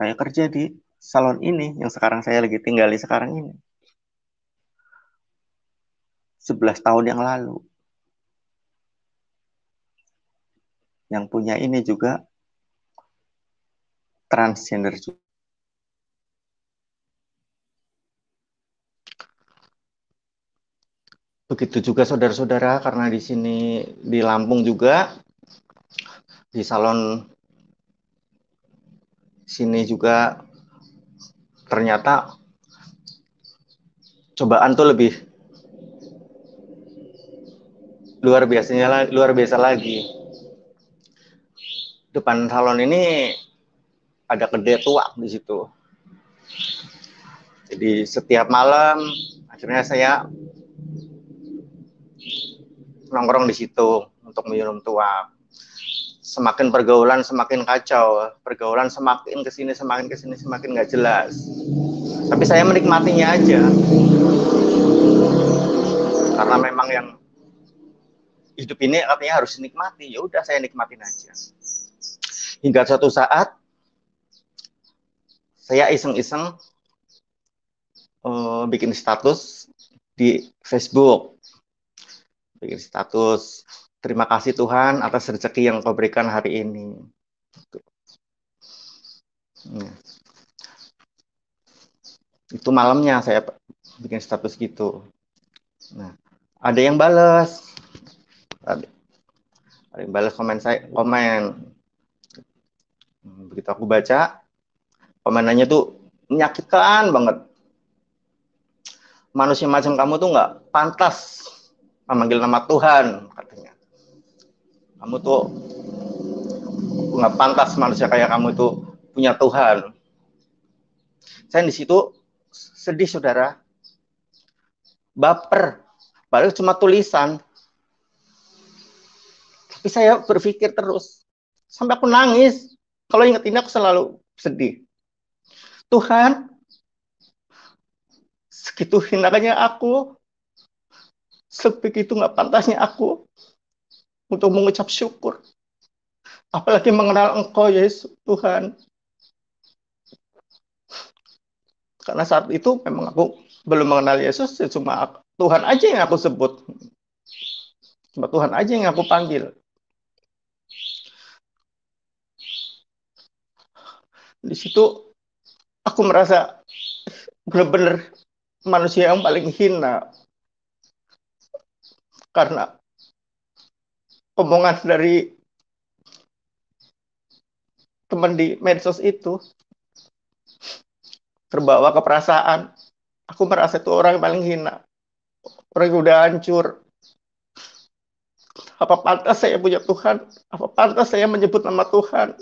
Saya kerja di salon ini, yang sekarang saya lagi tinggali sekarang ini. 11 tahun yang lalu. Yang punya ini juga transgender juga. Begitu juga saudara-saudara, karena di sini di Lampung juga, di salon sini juga ternyata cobaan tuh lebih luar biasa lagi. Depan salon ini ada kedai tuak di situ. Jadi setiap malam akhirnya saya nongkrong di situ untuk minum tuak. Semakin pergaulan semakin kacau, pergaulan semakin kesini semakin nggak jelas. Tapi saya menikmatinya aja, karena memang yang hidup ini katanya harus dinikmati. Ya udah, saya nikmatin aja. Hingga suatu saat saya iseng-iseng bikin status di Facebook, bikin status terima kasih Tuhan atas rezeki yang kau berikan hari ini. Itu malamnya saya bikin status gitu. Nah, ada yang balas, komen. Begitu aku baca, komenannya tuh menyakitkan banget. Manusia macam kamu tuh nggak pantas memanggil nama Tuhan, katanya. Kamu tuh nggak pantas, manusia kayak kamu itu punya Tuhan. Saya di situ sedih, saudara, baper, padahal cuma tulisan. Tapi saya berpikir terus, sampai aku nangis. Kalau ingat ini aku selalu sedih. Tuhan, segitu hinanya aku, sebegitu nggak pantasnya aku untuk mengucap syukur. Apalagi mengenal Engkau, Yesus Tuhan. Karena saat itu memang aku belum mengenal Yesus, ya cuma Tuhan aja yang aku sebut. Cuma Tuhan aja yang aku panggil. Di situ aku merasa benar-benar manusia yang paling hina. Karena omongan dari teman di medsos itu terbawa ke perasaan. Aku merasa itu orang yang paling hina. Orang yang udah hancur. Apa pantas saya punya Tuhan? Apa pantas saya menyebut nama Tuhan?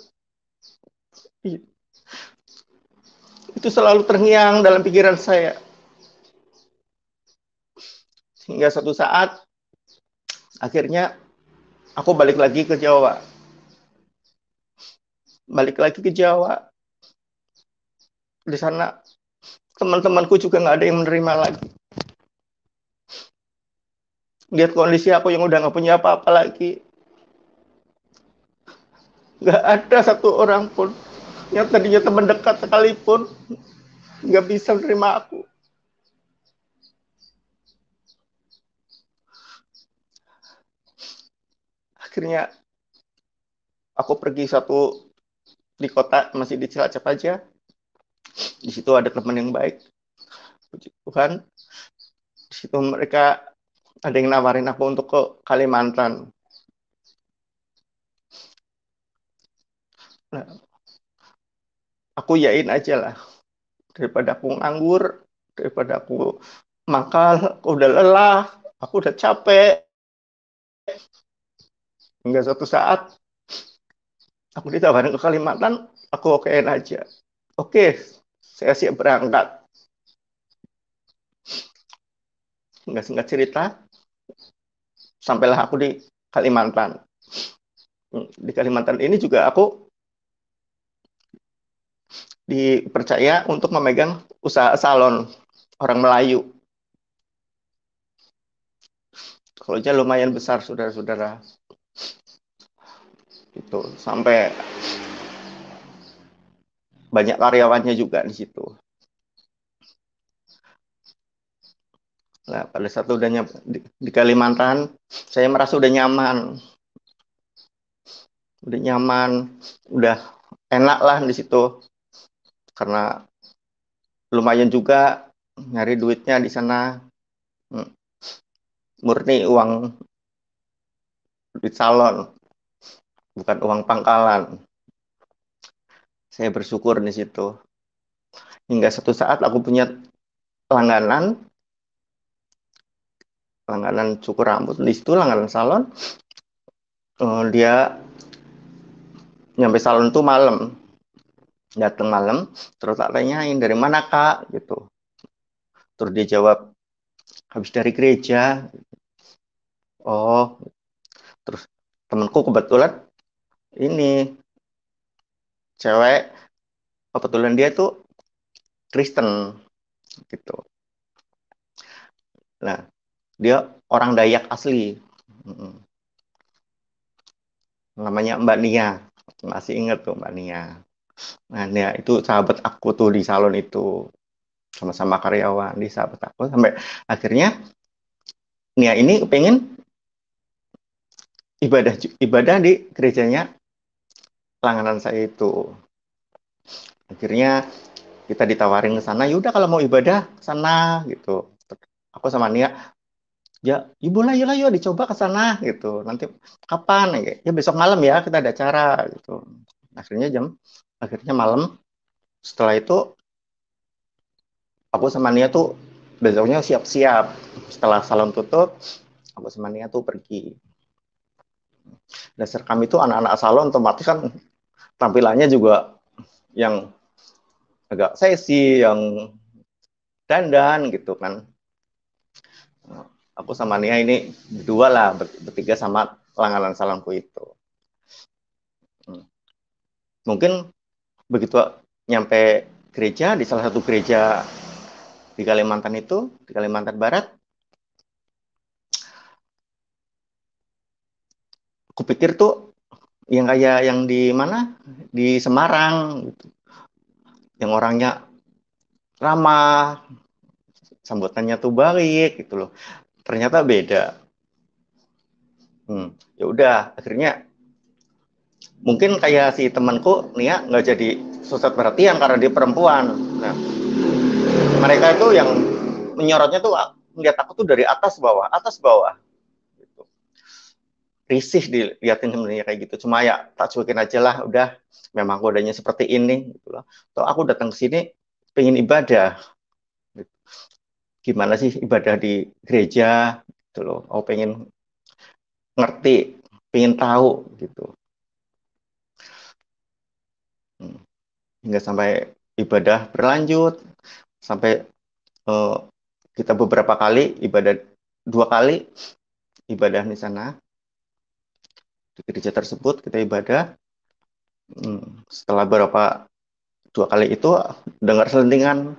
Itu selalu terngiang dalam pikiran saya. Hingga suatu saat, akhirnya aku balik lagi ke Jawa. Di sana teman-temanku juga nggak ada yang menerima lagi. Lihat kondisi aku yang udah nggak punya apa-apa lagi. Nggak ada satu orang pun yang tadinya teman dekat sekalipun nggak bisa menerima aku. Akhirnya aku pergi di kota, masih di Cilacap aja. Di situ ada teman yang baik, puji Tuhan. Di situ mereka ada yang nawarin aku untuk ke Kalimantan. Nah, aku yain aja lah, daripada aku nganggur, daripada aku mangkal, aku udah lelah, aku udah capek. Hingga suatu saat aku ditawarin ke Kalimantan, aku okein aja. Oke, saya siap berangkat. Nggak singkat cerita, sampailah aku di Kalimantan. Di Kalimantan ini juga aku dipercaya untuk memegang usaha salon orang Melayu. Kalau aja lumayan besar, saudara-saudara. Itu sampai banyak karyawannya juga di situ. Nah, pada saat udah di Kalimantan, saya merasa udah nyaman, udah enak lah di situ. Karena lumayan juga nyari duitnya di sana. Murni uang duit salon, bukan uang pangkalan. Saya bersyukur di situ. Hingga satu saat aku punya langganan cukur rambut. Di situ langganan salon. Dia nyampe salon tuh malam. Datang malam, terus tak tanyain, dari mana kak? Gitu. Terus dia jawab, habis dari gereja. Oh, terus temanku kebetulan ini cewek, kebetulan dia tuh Kristen gitu. Nah, dia orang Dayak asli. Namanya Mbak Nia. Masih ingat tuh Mbak Nia. Nah, Nia itu sahabat aku tuh di salon itu. Sama-sama karyawan di sahabat aku. Sampai akhirnya Nia ini pengen ibadah di gerejanya langganan saya itu. Akhirnya kita ditawarin ke sana, yaudah kalau mau ibadah ke sana gitu. Aku sama Nia, ya ibu lah yuk dicoba ke sana gitu. Nanti kapan? Ya besok malam ya kita ada acara gitu. Akhirnya malam. Setelah itu aku sama Nia tuh besoknya siap-siap. Setelah salon tutup, aku sama Nia tuh pergi. Dasar kami tuh anak-anak salon otomatis kan tampilannya juga yang agak seksi, yang dandan gitu kan. Aku sama Nia ini berdua lah, bertiga sama langganan salonku itu. Mungkin begitu nyampe gereja, di salah satu gereja di Kalimantan itu, di Kalimantan Barat, aku pikir tuh yang kayak yang di mana? Di Semarang gitu. Yang orangnya ramah, sambutannya tuh baik gitu loh. Ternyata beda. Ya udah, akhirnya mungkin kayak si temanku Nia nggak jadi pusat perhatian karena dia perempuan. Nah, mereka itu yang menyorotnya tuh ngeliat aku tuh dari atas bawah gitu. Risih dilihatin sebenarnya kayak gitu, cuma ya tak cuekin aja lah, udah memang kodenya seperti ini gitu loh. Toh aku datang ke sini pengen ibadah gitu. Gimana sih ibadah di gereja gitu loh, aku pengen ngerti, pengen tahu gitu. Hingga sampai ibadah berlanjut, sampai kita beberapa kali ibadah, 2 kali ibadah di sana, di gereja tersebut kita ibadah. Setelah 2 kali itu dengar selentingan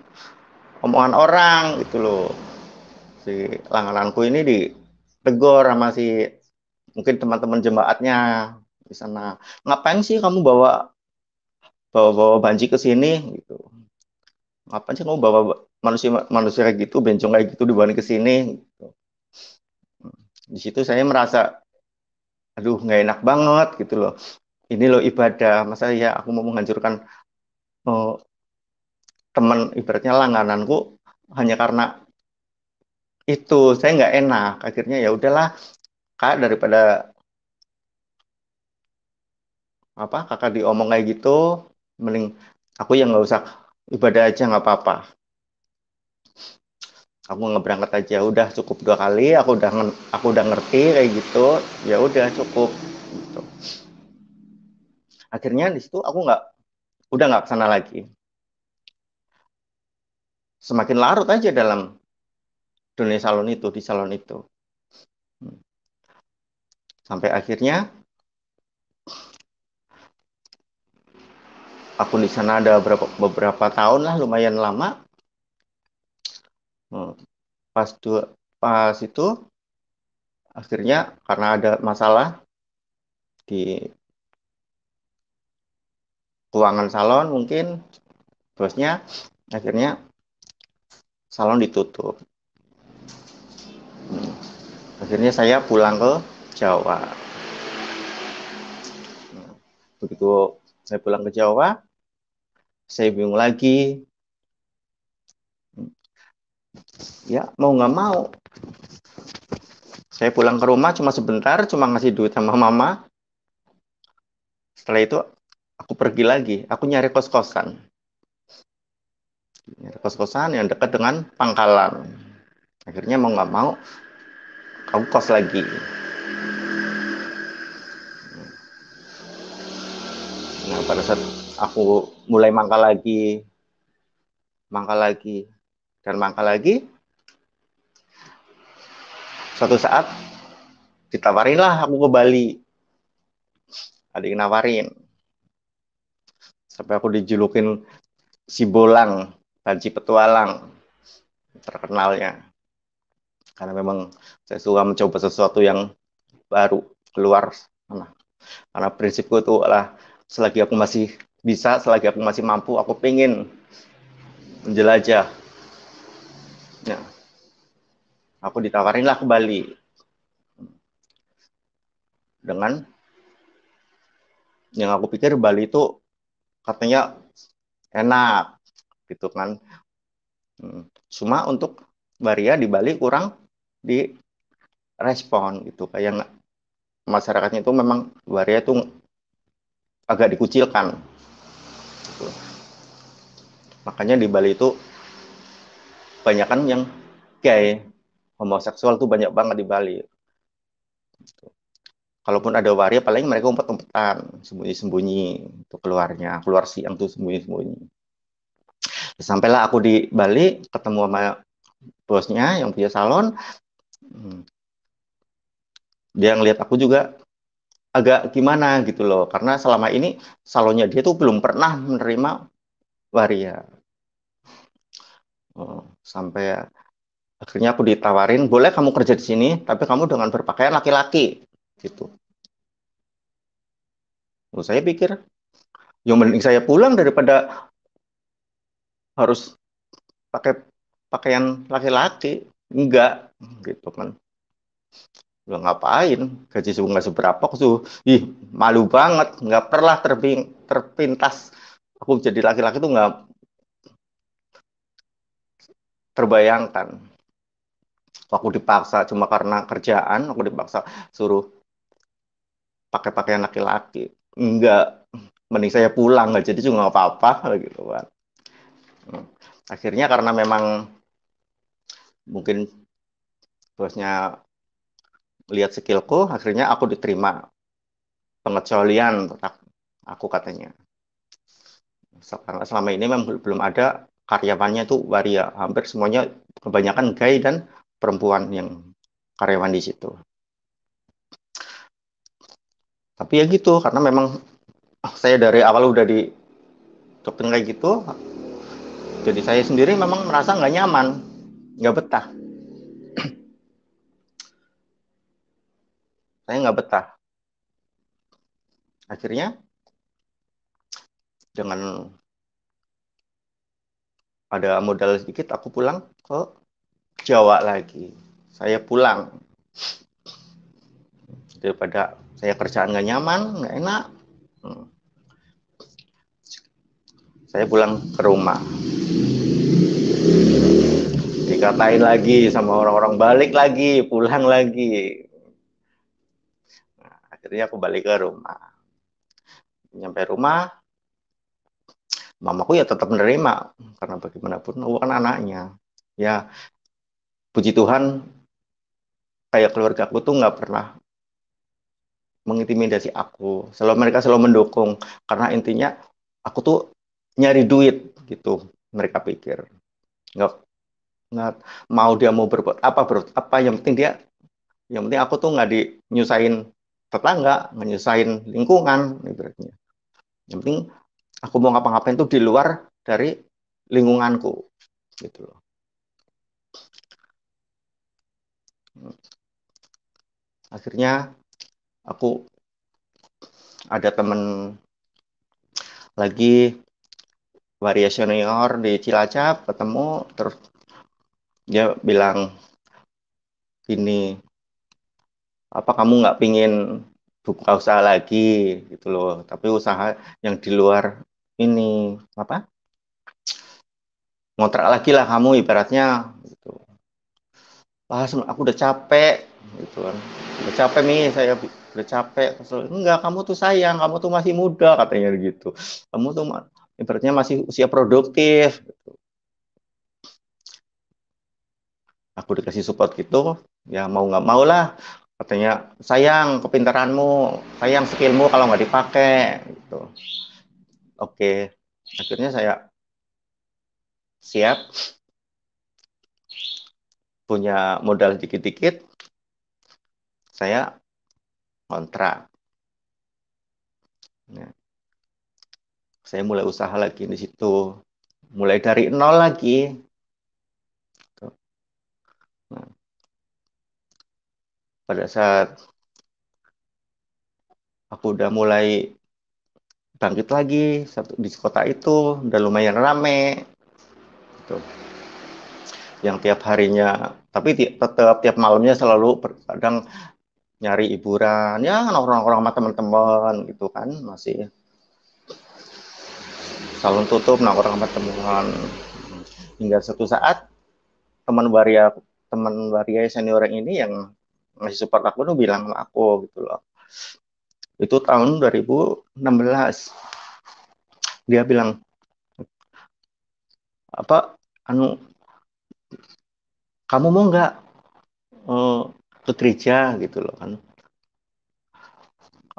omongan orang gitu loh, si langgananku ini ditegur sama si mungkin teman-teman jemaatnya di sana, ngapain sih kamu bawa banci ke sini gitu, ngapain sih kamu bawa manusia manusia kayak gitu, bencong kayak gitu dibawa ke sini gitu. Di situ saya merasa aduh nggak enak banget gitu loh. Ini loh ibadah, masa ya aku mau menghancurkan oh, teman ibaratnya langgananku hanya karena itu. Saya nggak enak. Akhirnya ya udahlah kak, daripada apa kakak diomong kayak gitu, mending aku yang nggak usah ibadah aja nggak apa-apa. Aku nggak berangkat aja, udah cukup 2 kali. Aku udah ngerti kayak gitu, ya udah cukup. Gitu. Akhirnya di situ aku udah nggak kesana lagi. Semakin larut aja dalam dunia salon itu, di salon itu. Sampai akhirnya aku di sana ada beberapa tahun lah, lumayan lama. Hmm, pas itu akhirnya karena ada masalah di keuangan salon mungkin bosnya, akhirnya salon ditutup. Hmm, akhirnya saya pulang ke Jawa. Begitu saya pulang ke Jawa, saya bingung lagi. Ya mau nggak mau, saya pulang ke rumah cuma sebentar, cuma ngasih duit sama mama. Setelah itu aku pergi lagi, aku nyari kos-kosan. Nyari kos-kosan yang dekat dengan pangkalan. Akhirnya mau nggak mau, aku kos lagi. Nah, pada saat aku mulai mangkal lagi, dan mangkal lagi, suatu saat ditawarin lah aku ke Bali. Ada yang nawarin. Sampai aku dijulukin si Bolang, Panji Petualang, terkenalnya. Karena memang saya suka mencoba sesuatu yang baru, keluar sana. Karena prinsipku itu adalah selagi aku masih bisa, selagi aku masih mampu, aku pengen menjelajah. Ya, aku ditawarin lah ke Bali dengan yang aku pikir Bali itu katanya enak gitu kan. Cuma untuk waria di Bali kurang direspon gitu, kayak masyarakatnya itu memang waria itu agak dikucilkan gitu. Makanya di Bali itu banyak kan yang gay, homoseksual tuh banyak banget di Bali. Kalaupun ada waria, paling mereka umpet-umpetan, sembunyi-sembunyi untuk keluarnya, keluar siang tuh sembunyi-sembunyi. Sampailah aku di Bali, ketemu sama bosnya yang punya salon. Dia ngelihat aku juga agak gimana gitu loh, karena selama ini salonnya dia tuh belum pernah menerima waria. Sampai akhirnya aku ditawarin, boleh kamu kerja di sini, tapi kamu dengan berpakaian laki-laki gitu. Saya pikir, yang mending saya pulang daripada harus pakai pakaian laki-laki. Enggak, gitu kan. Udah ngapain? Gaji subuh nggak seberapa, tuh. Ih, malu banget. Nggak pernah terpintas. Aku jadi laki-laki tuh nggak terbayangkan. Aku dipaksa cuma karena kerjaan, aku dipaksa suruh pakai pakaian laki-laki. Enggak, mending saya pulang nggak jadi juga nggak apa-apa gitu kan. Akhirnya karena memang mungkin bosnya lihat skillku, akhirnya aku diterima pengecualian aku katanya. Karena selama ini memang belum ada karyawannya itu waria, hampir semuanya kebanyakan gay dan perempuan yang karyawan di situ. Tapi ya gitu, karena memang saya dari awal udah di doktrin kayak gitu, jadi saya sendiri memang merasa nggak nyaman, nggak betah. Saya nggak betah. Akhirnya dengan ada modal sedikit, aku pulang ke Jawa lagi. Saya pulang daripada saya kerjaan nggak nyaman, nggak enak. Saya pulang ke rumah, dikatain lagi sama orang-orang, balik lagi, pulang lagi. Nah, akhirnya aku balik ke rumah. Nyampe rumah, mamaku ya tetap menerima, karena bagaimanapun aku kan anaknya. Ya, puji Tuhan, kayak keluarga aku tuh nggak pernah mengintimidasi aku. Selalu mereka selalu mendukung, karena intinya aku tuh nyari duit gitu. Mereka pikir nggak mau, dia mau berbuat apa, yang penting aku tuh nggak nyusahin tetangga, nggak nyusahin lingkungan ibaratnya. Yang penting aku mau ngapa-ngapain tuh di luar dari lingkunganku gitu loh. Akhirnya aku ada temen lagi waria senior di Cilacap, ketemu, terus dia bilang gini, apa kamu nggak pingin buka usaha lagi gitu loh, tapi usaha yang di luar ini, apa, ngontrak lagi lah kamu ibaratnya gitu. Wah, aku udah capek gitu kan, udah capek nih saya, udah capek. Enggak, kamu tuh sayang, kamu tuh masih muda katanya gitu, kamu tuh ibaratnya masih usia produktif. Aku dikasih support gitu, ya mau nggak mau lah, katanya sayang kepintaranmu, sayang skillmu kalau nggak dipakai gitu. Oke, akhirnya saya siap, punya modal dikit-dikit, saya kontrak. Nah, saya mulai usaha lagi di situ, mulai dari nol lagi. Nah, pada saat aku udah mulai bangkit lagi di kota itu, udah lumayan rame gitu. Yang tiap harinya, tapi tetap tiap malamnya selalu kadang nyari hiburan, ya nongkrong-nongkrong sama teman-teman gitu kan, masih salon tutup nongkrong sama teman. Hingga suatu saat teman waria senior ini yang ngasih support aku tuh bilang sama aku gitu loh. Itu tahun 2016. Dia bilang, apa, anu, kamu mau nggak uh, ke gereja gitu loh kan.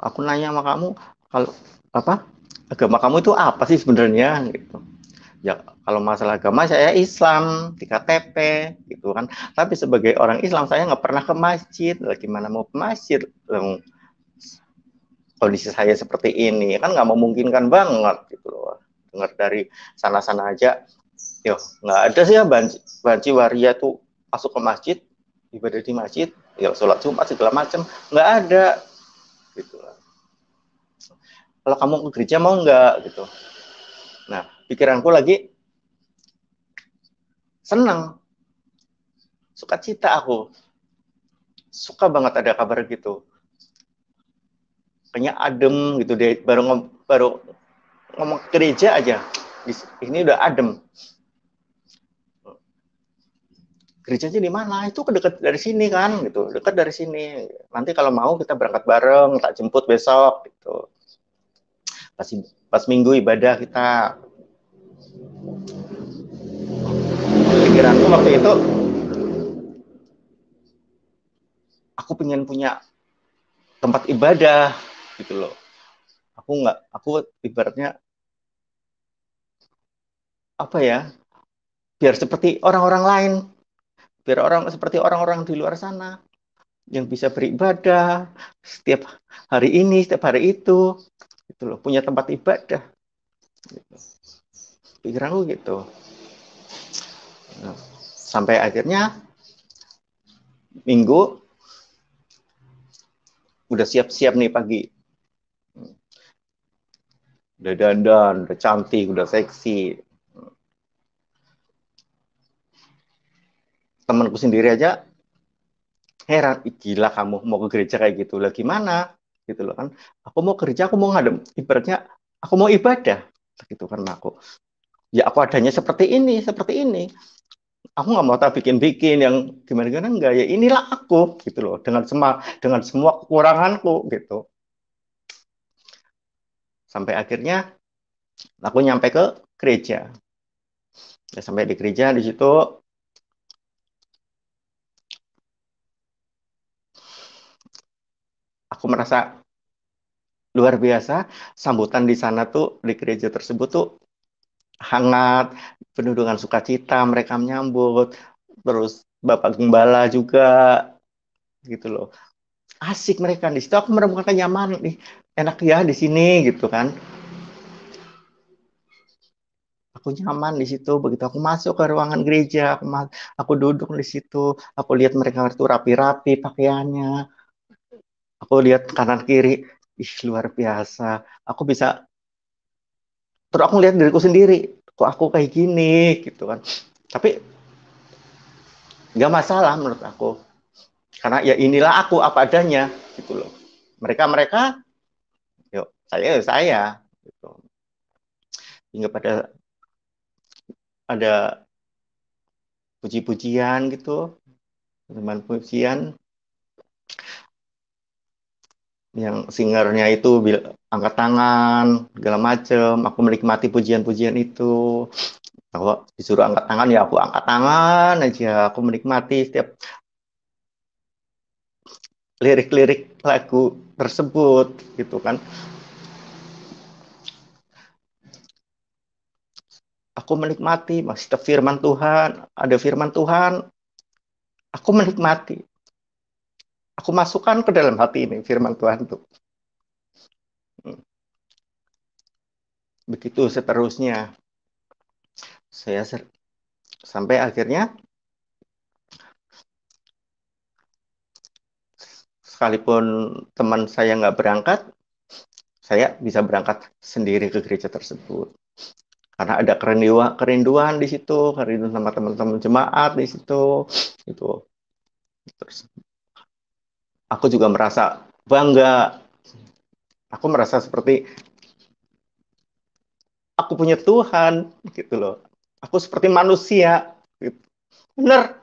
Aku nanya sama kamu, kalau apa, agama kamu itu apa sih sebenarnya gitu. Ya kalau masalah agama saya Islam di KTP gitu kan. Tapi sebagai orang Islam saya nggak pernah ke masjid. Gimana mau ke masjid? Kondisi saya seperti ini kan nggak memungkinkan banget gitu loh. Dengar dari sana-sana aja, yo nggak ada sih ya banci waria tuh masuk ke masjid, ibadah di masjid, ya sholat Jumat segala macam, nggak ada gitu. Kalau kamu ke gereja mau nggak gitu. Nah pikiranku lagi senang, sukacita, aku suka banget ada kabar gitu, kayaknya adem gitu deh, baru ngomong gereja aja ini udah adem. Gerejanya di mana? Itu dekat dari sini kan, gitu. Dekat dari sini. Nanti kalau mau kita berangkat bareng, tak jemput besok, gitu. Pas minggu ibadah kita. Pikiranku waktu itu, aku pengen punya tempat ibadah, gitu loh. Aku ibaratnya apa ya? Biar seperti orang-orang lain, biar seperti orang-orang di luar sana yang bisa beribadah setiap hari ini, setiap hari itu, gitu loh, punya tempat ibadah. Gitu. Pikiranku gitu. Nah, sampai akhirnya minggu udah siap-siap nih pagi, udah dandan, udah cantik, udah seksi. Temanku sendiri aja heran, gila kamu mau ke gereja kayak gitu lah, gimana? gitu loh kan. Aku mau kerja, aku mau ngadem, ibaratnya aku mau ibadah, gitu kan aku. Ya aku adanya seperti ini, seperti ini. Aku nggak mau tak bikin-bikin yang gimana-gimana, enggak, ya inilah aku gitu loh, dengan semua kekuranganku gitu. Sampai akhirnya aku nyampe ke gereja. Ya, sampai di gereja di situ aku merasa luar biasa. Sambutan di sana tuh, di gereja tersebut tuh hangat, penuh dengan sukacita, mereka menyambut. Terus Bapak Gembala juga gitu loh. Asik mereka di situ, aku menemukan kenyamanan nih. Enak ya di sini gitu kan. Aku nyaman di situ. Begitu aku masuk ke ruangan gereja, aku duduk di situ, aku lihat mereka itu rapi-rapi pakaiannya. Aku lihat kanan kiri, ih luar biasa. Aku bisa, terus aku lihat diriku sendiri, kok aku kayak gini gitu kan. Tapi nggak masalah menurut aku, karena ya inilah aku apa adanya gitu loh. Mereka mereka, yuk saya ya saya gitu. Hingga pada ada puji-pujian gitu, teman pujian yang singernya itu angkat tangan segala macem. Aku menikmati pujian-pujian itu. Kalau disuruh angkat tangan ya aku angkat tangan aja. Aku menikmati setiap lirik-lirik lagu tersebut gitu kan. Aku menikmati masih firman Tuhan, ada firman Tuhan, aku menikmati. Aku masukkan ke dalam hati ini firman Tuhan itu. Begitu seterusnya. Saya sampai akhirnya sekalipun teman saya nggak berangkat, saya bisa berangkat sendiri ke gereja tersebut. Karena ada kerinduan di situ, kerinduan sama teman-teman jemaat di situ. Itu. Terus aku juga merasa bangga. Aku merasa seperti aku punya Tuhan gitu loh. Aku seperti manusia. Gitu. Benar,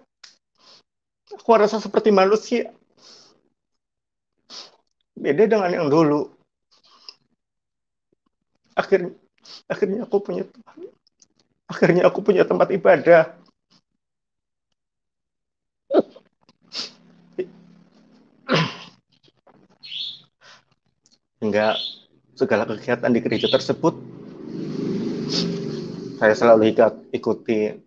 aku merasa seperti manusia. Beda dengan yang dulu. Akhirnya, akhirnya aku punya Tuhan. Akhirnya aku punya tempat ibadah. Hingga segala kegiatan di gereja tersebut saya selalu ikuti.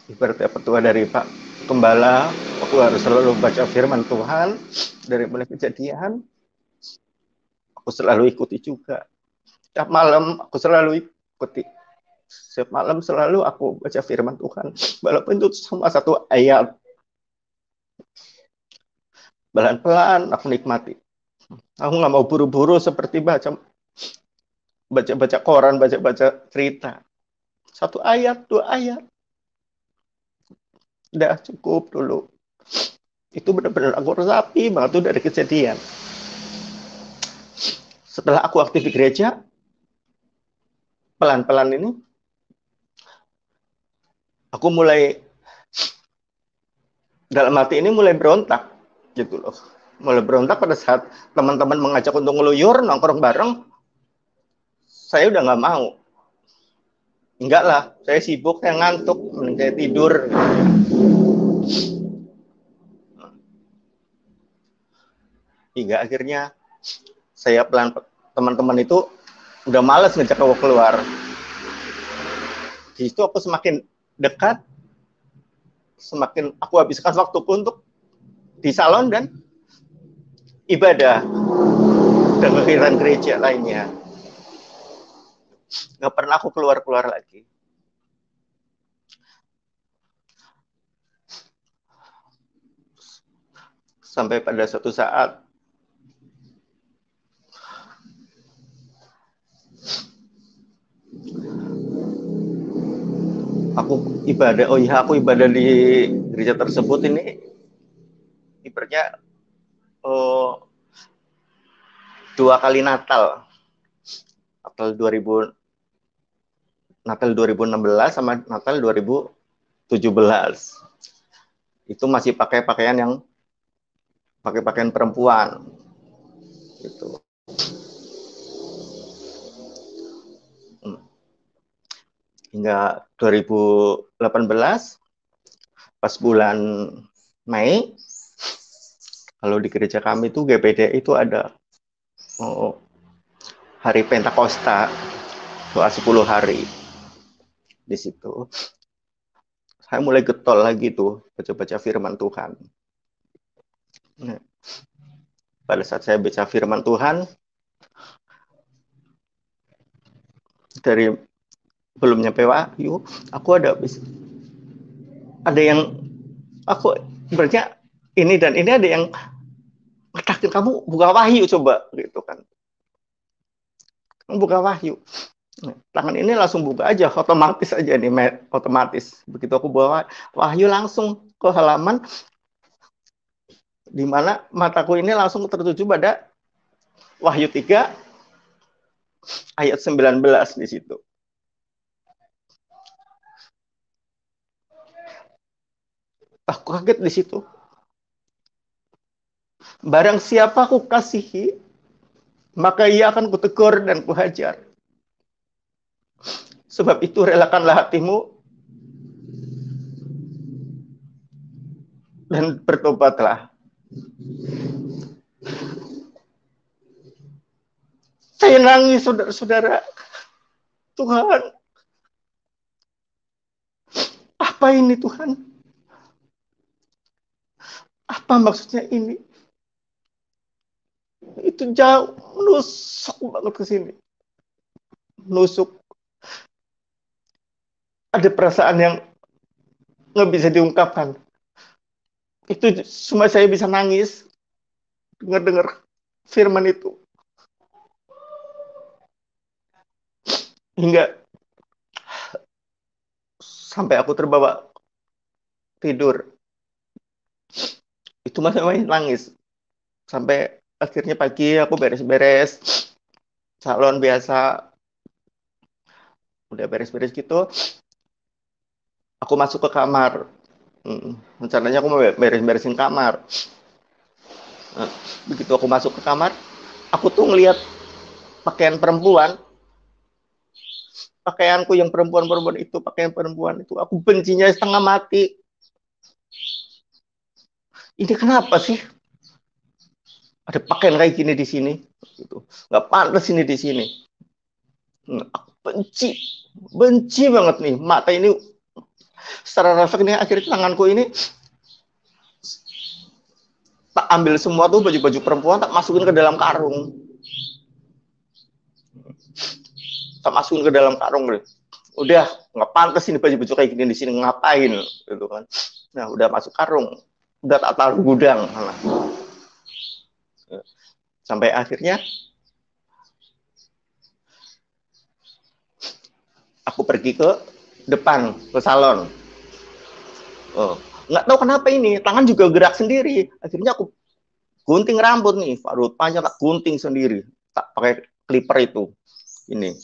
Ibaratnya petua dari Pak Gembala, aku harus selalu baca firman Tuhan dari mulai kejadian. Aku selalu ikuti juga. Setiap malam aku selalu ikuti. Setiap malam selalu aku baca firman Tuhan. Walaupun itu cuma satu ayat. Pelan-pelan aku nikmati. Aku nggak mau buru-buru seperti baca-baca koran, baca-baca cerita. Satu ayat, dua ayat. Udah cukup dulu. Itu benar-benar aku resapi banget tuh dari kejadian. Setelah aku aktif di gereja, pelan-pelan ini, aku mulai, dalam hati ini mulai berontak. Gitu loh. Mulai berontak pada saat teman-teman mengajak untuk ngeluyur, nongkrong bareng, saya udah nggak mau. Enggak lah, saya sibuk, saya ngantuk, saya tidur. Hingga akhirnya saya teman-teman itu udah males ngajak aku keluar. Di situ aku semakin dekat, semakin aku habiskan waktuku untuk di salon dan ibadah dan kegiatan gereja lainnya. Nggak pernah aku keluar-keluar lagi. Sampai pada suatu saat aku ibadah di gereja tersebut ini ibaratnya dua kali Natal 2016 sama Natal 2017 itu masih pakai pakaian perempuan gitu. Hingga 2018 pas bulan Mei, kalau di gereja kami itu GPD itu ada hari Pentakosta, doa 10 hari. Di situ saya mulai getol lagi tuh baca-baca firman Tuhan. Nah, pada saat saya baca firman Tuhan, dari belum nyampe wahyu, aku ada yang aku berarti ini dan ini ada yang ngetakin kamu buka wahyu coba gitu kan. Kamu buka wahyu. Nah, tangan ini langsung buka aja, otomatis aja nih, otomatis. Begitu aku bawa wahyu langsung ke halaman di mana mataku ini langsung tertuju pada Wahyu 3 ayat 19 di situ. Aku kaget di situ. Barang siapa ku kasihi, maka ia akan kutegur dan kuhajar. Sebab itu relakanlah hatimu dan bertobatlah. Saya nangis, saudara-saudara. Tuhan, apa ini Tuhan? Apa maksudnya ini? Itu jauh, menusuk banget ke sini. Menusuk. Ada perasaan yang nggak bisa diungkapkan. Itu cuma saya bisa nangis dengar firman itu. Hingga sampai aku terbawa tidur. Itu masih nangis. Sampai akhirnya pagi aku beres-beres. Salon biasa. Udah beres-beres gitu. Aku masuk ke kamar. Rencananya aku mau beres-beresin kamar. Nah, begitu aku masuk ke kamar, aku tuh ngelihat pakaian perempuan. Pakaianku yang perempuan-perempuan itu, pakaian perempuan itu, aku bencinya setengah mati. Ini kenapa sih? Ada pakaian kayak gini di sini, gitu. Nggak pantas ini di sini. Aku benci banget nih. Mata ini secara refleks ini akhirnya tanganku ini tak ambil semua tuh baju-baju perempuan, tak masukin ke dalam karung. Tak masukin ke dalam karung deh. Udah nggak pantas ini baju-baju kayak gini di sini, ngapain gitu kan. Nah, udah masuk karung, udah tak taruh gudang. Nah. Sampai akhirnya aku pergi ke depan, ke salon. Nggak tahu kenapa ini, tangan juga gerak sendiri. Akhirnya aku gunting rambut nih, rambut panjang tak gunting sendiri. Tak pakai clipper itu. Ini.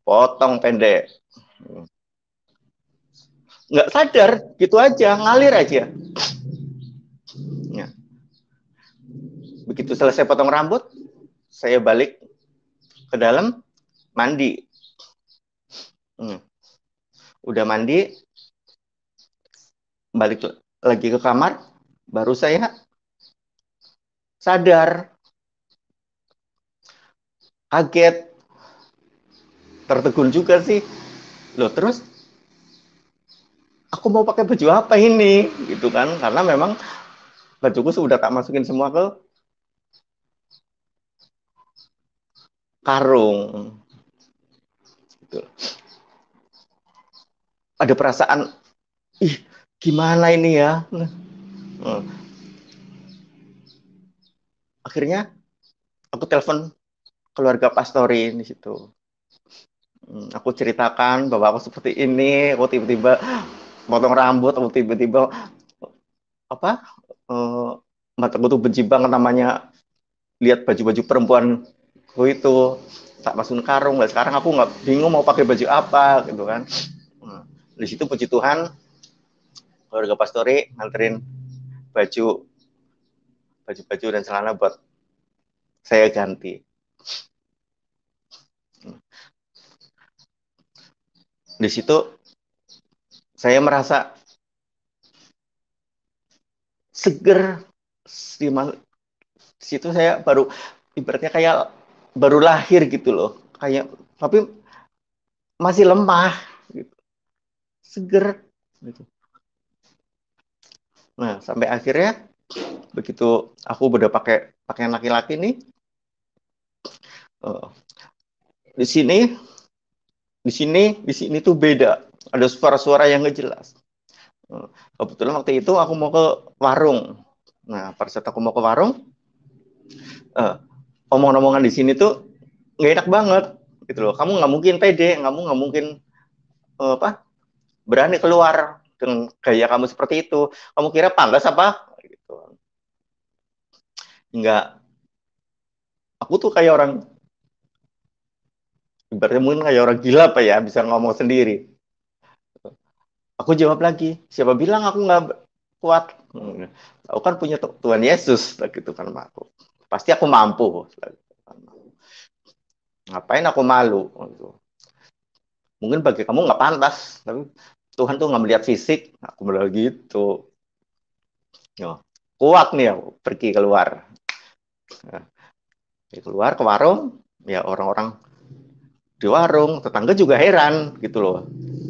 Potong pendek. Nggak sadar, gitu aja, ngalir aja. Ya. Begitu selesai potong rambut, saya balik ke dalam, mandi. Udah mandi, balik lagi ke kamar, baru saya sadar. Kaget. Tertegun juga sih. Loh, terus aku mau pakai baju apa ini? Gitu kan, karena memang bajuku sudah tak masukin semua ke karung. Gitu. Ada perasaan, ih, gimana ini ya? Akhirnya aku telepon keluarga pastori di situ. Aku ceritakan bahwa aku seperti ini, aku tiba-tiba potong rambut, aku tiba-tiba apa? eh, Mataku tuh benci banget namanya lihat baju-baju perempuanku itu tak masukin karung. Lah sekarang aku nggak bingung mau pakai baju apa gitu kan. Nah, di situ puji Tuhan keluarga pastori nganterin baju baju dan celana buat saya ganti. Di situ saya merasa seger. Di situ saya baru ibaratnya kayak baru lahir gitu loh. Kayak tapi masih lemah gitu. Seger gitu. Nah, sampai akhirnya begitu aku udah pakai pakaian laki-laki nih, uh, di sini di sini tuh beda. Ada suara-suara yang nggak jelas. Kebetulan waktu itu aku mau ke warung. Nah, pada saat aku mau ke warung, uh, omong-omongan di sini tuh nggak enak banget gitu loh. Kamu nggak mungkin pede, kamu nggak mungkin apa berani keluar dengan gaya kamu seperti itu. Kamu kira pantas apa? Gitu. Nggak. Aku tuh kayak orang, ibaratnya mungkin kayak orang gila apa ya, bisa ngomong sendiri. Aku jawab lagi, siapa bilang aku nggak kuat? Aku kan punya Tuhan Yesus, gitu kan aku. Pasti aku mampu. Ngapain aku malu? Mungkin bagi kamu nggak pantas, tapi Tuhan tuh nggak melihat fisik. Aku bilang gitu. Yo, kuat nih aku pergi keluar. Nah, keluar ke warung, ya orang-orang di warung, tetangga juga heran gitu loh.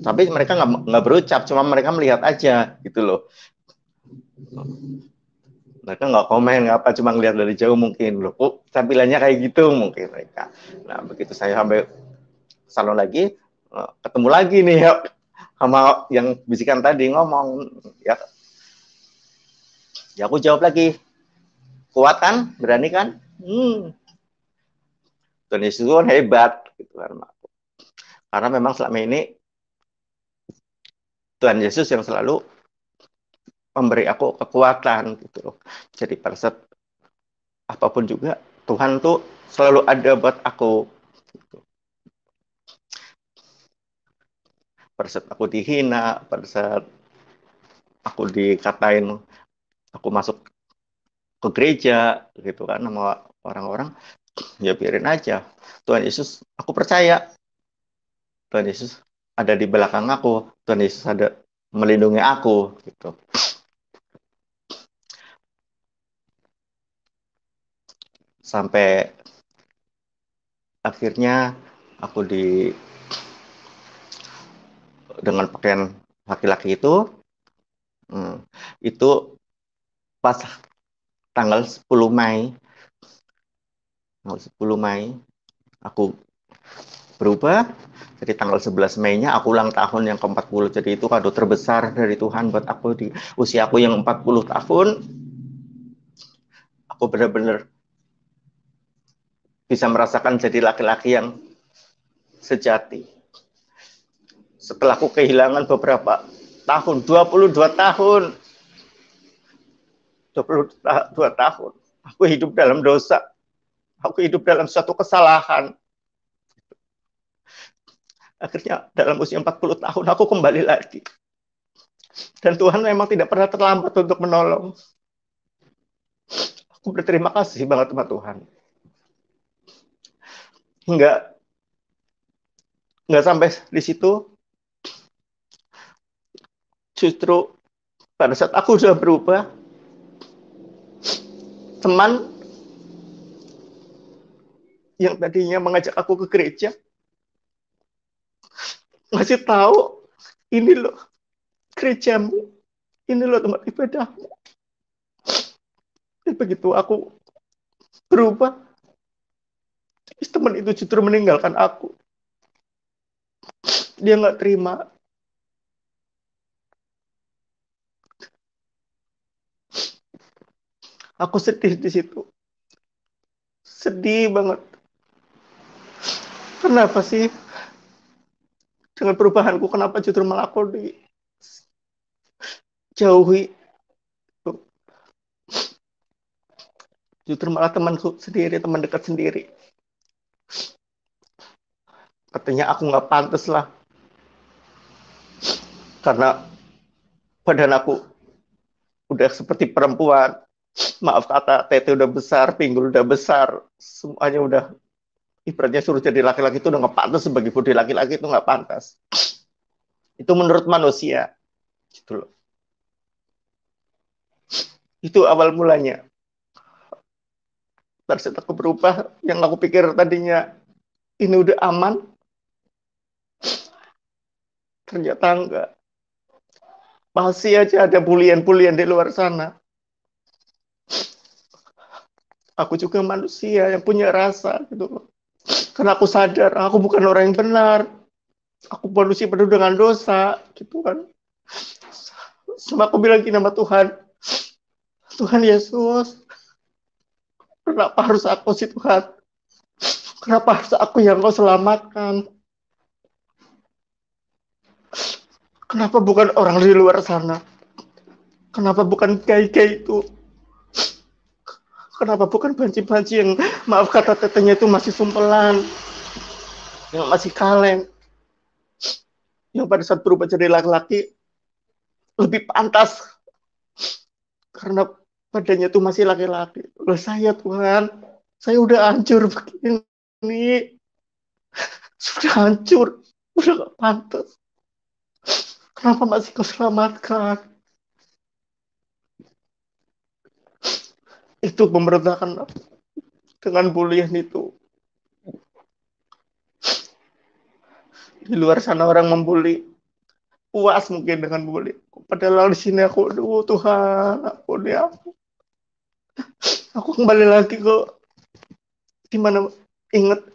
Tapi mereka nggak berucap, cuma mereka melihat aja gitu loh. Mereka nggak komen nggak apa, cuma ngelihat dari jauh mungkin loh. Kok tampilannya kayak gitu mungkin mereka. Nah begitu saya sampai salon lagi, ketemu lagi nih ya, sama yang bisikan tadi ngomong ya, ya aku jawab lagi, kuat kan, berani kan, Tuhan Yesus kan hebat gitu kan, karena memang selama ini Tuhan Yesus yang selalu memberi aku kekuatan gitu loh. Jadi pada saat apapun juga Tuhan tuh selalu ada buat aku. Gitu. Pada saat aku dihina, pada saat aku dikatain aku masuk ke gereja gitu kan sama orang-orang, ya biarin aja. Tuhan Yesus, aku percaya Tuhan Yesus ada di belakang aku, Tuhan Yesus ada melindungi aku gitu. Sampai akhirnya aku dengan pakaian laki-laki itu pas tanggal 10 Mei, tanggal 10 Mei aku berubah. Jadi tanggal 11 Mei-nya aku ulang tahun yang ke-40. Jadi itu kado terbesar dari Tuhan buat aku di usia aku yang 40 tahun. Aku benar-benar bisa merasakan jadi laki-laki yang sejati. Setelah aku kehilangan beberapa tahun, 22 tahun. 22 tahun. Aku hidup dalam dosa. Aku hidup dalam suatu kesalahan. Akhirnya dalam usia 40 tahun aku kembali lagi. Dan Tuhan memang tidak pernah terlambat untuk menolong. Aku berterima kasih banget sama Tuhan. Nggak sampai di situ, justru pada saat aku sudah berubah, teman yang tadinya mengajak aku ke gereja ngasih tahu, ini loh gerejamu, ini loh tempat ibadahmu. Dan begitu aku berubah, teman itu justru meninggalkan aku. Dia nggak terima. Aku sedih di situ. Sedih banget. Kenapa sih? dengan perubahanku, kenapa justru malah aku dijauhi? Justru malah temanku sendiri, teman dekat sendiri. Katanya aku nggak pantas lah. Karena badan aku udah seperti perempuan. Maaf kata, tete udah besar, pinggul udah besar. Semuanya udah, ibaratnya suruh jadi laki-laki itu udah nggak pantas, sebagai budi laki-laki itu nggak pantas. Itu menurut manusia. Gitu loh. Itu awal mulanya. Pada saat aku berubah, yang aku pikir tadinya ini udah aman, ternyata enggak. Masih aja ada bulian-bulian di luar sana. Aku juga manusia yang punya rasa gitu. Karena aku sadar aku bukan orang yang benar. Aku manusia penuh dengan dosa gitu kan. Sama aku bilang gini sama Tuhan, Tuhan Yesus, kenapa harus aku sih Tuhan? Kenapa harus aku yang kau selamatkan? Kenapa bukan orang di luar sana? Kenapa bukan kiai-kiai itu? Kenapa bukan banci-banci yang, maaf kata tetenya itu masih sumpelan, yang masih kaleng, yang pada saat berubah jadi laki-laki lebih pantas karena badannya itu masih laki-laki. Loh saya Tuhan, saya udah hancur begini, sudah hancur, udah gak pantas. Kenapa masih kau selamatkan? Itu pemberontakan dengan bulian itu. Di luar sana orang membuli, puas mungkin dengan bully. Padahal di sini aku, aduh Tuhan, ampuni aku. Aku kembali lagi ke dimana, ingat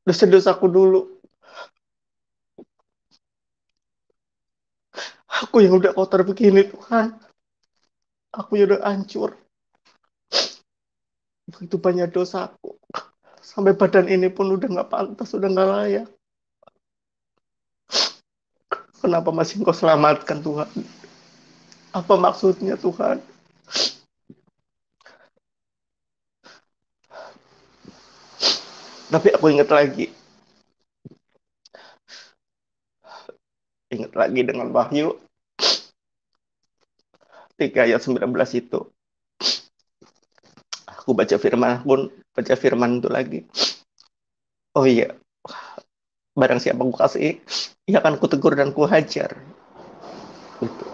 dosa-dosaku dulu. Aku yang udah kotor begini Tuhan. Aku yang udah hancur. Begitu banyak dosaku. Sampai badan ini pun udah gak pantas, udah gak layak. Kenapa masih Engkau selamatkan Tuhan? Apa maksudnya Tuhan? Tapi aku ingat lagi. Ingat lagi dengan Wahyu 3 ayat 19 itu. Aku baca firman itu lagi. Oh iya, barang siapa aku kasih, ia akan kutegur dan kuhajar. Gitu.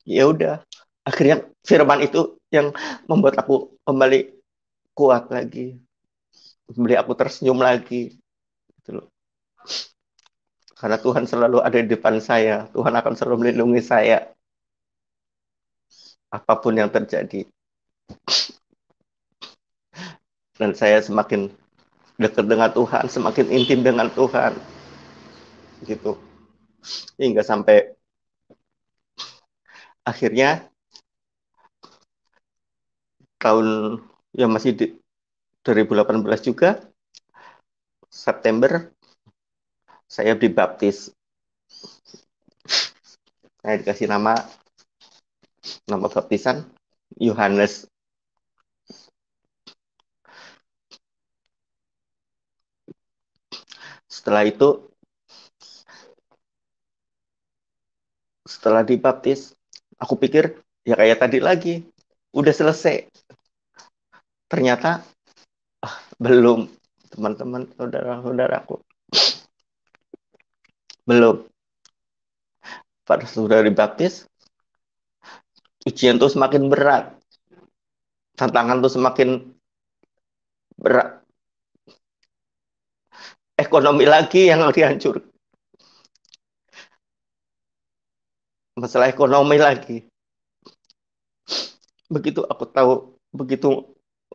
Ya udah, akhirnya firman itu yang membuat aku kembali kuat lagi, kembali aku tersenyum lagi. Gitu loh. Karena Tuhan selalu ada di depan saya, Tuhan akan selalu melindungi saya, apapun yang terjadi. Dan saya semakin dekat dengan Tuhan, semakin intim dengan Tuhan. Gitu. Hingga sampai akhirnya tahun yang masih di 2018 juga, September, saya dibaptis. Saya dikasih nama baptisan Yohanes. Setelah itu, setelah dibaptis, aku pikir ya kayak tadi lagi, udah selesai. Ternyata belum, teman-teman, saudara-saudaraku. Belum. Pada sudah dibaptis, ujian tuh semakin berat. Tantangan tuh semakin berat. Ekonomi lagi yang dihancur. Masalah ekonomi lagi. Begitu aku tahu, begitu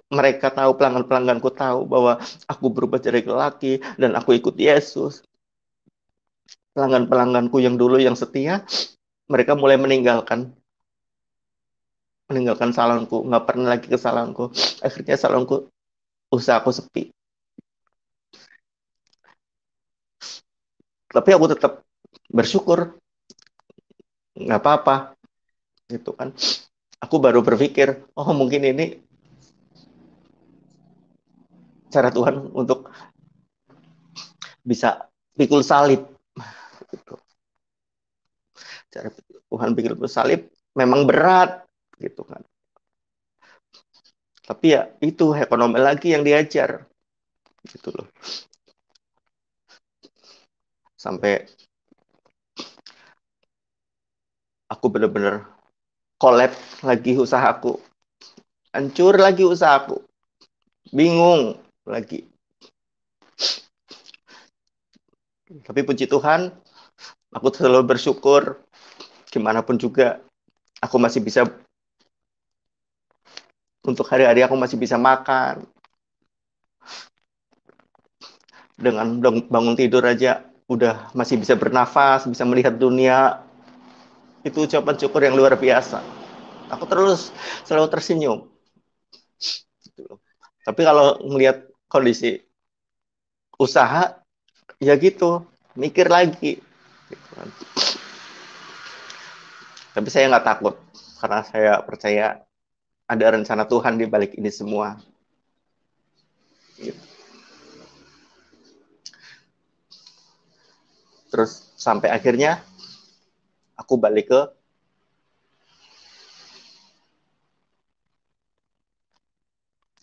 mereka tahu, pelanggan-pelangganku tahu bahwa aku berubah jadi laki dan aku ikut Yesus. Pelanggan-pelangganku yang dulu yang setia, mereka mulai meninggalkan salonku, nggak pernah lagi ke salonku. Akhirnya salonku, usahaku sepi. Tapi aku tetap bersyukur, nggak apa-apa, gitu kan. Aku baru berpikir, oh mungkin ini cara Tuhan untuk bisa pikul salib. Gitu. Cara Tuhan pikul salib memang berat, gitu kan. Tapi ya itu ekonomi lagi yang diajar, gitu loh. Sampai aku benar-benar collab lagi usahaku, hancur lagi usahaku, bingung lagi. Tapi puji Tuhan, aku selalu bersyukur, gimana pun juga aku masih bisa, untuk hari-hari aku masih bisa makan. Dengan bangun tidur aja udah masih bisa bernafas, bisa melihat dunia. Itu ucapan syukur yang luar biasa. Aku terus selalu tersenyum. Tapi kalau melihat kondisi usaha, ya gitu, mikir lagi. Tapi saya nggak takut, karena saya percaya ada rencana Tuhan di balik ini semua. Terus sampai akhirnya aku balik ke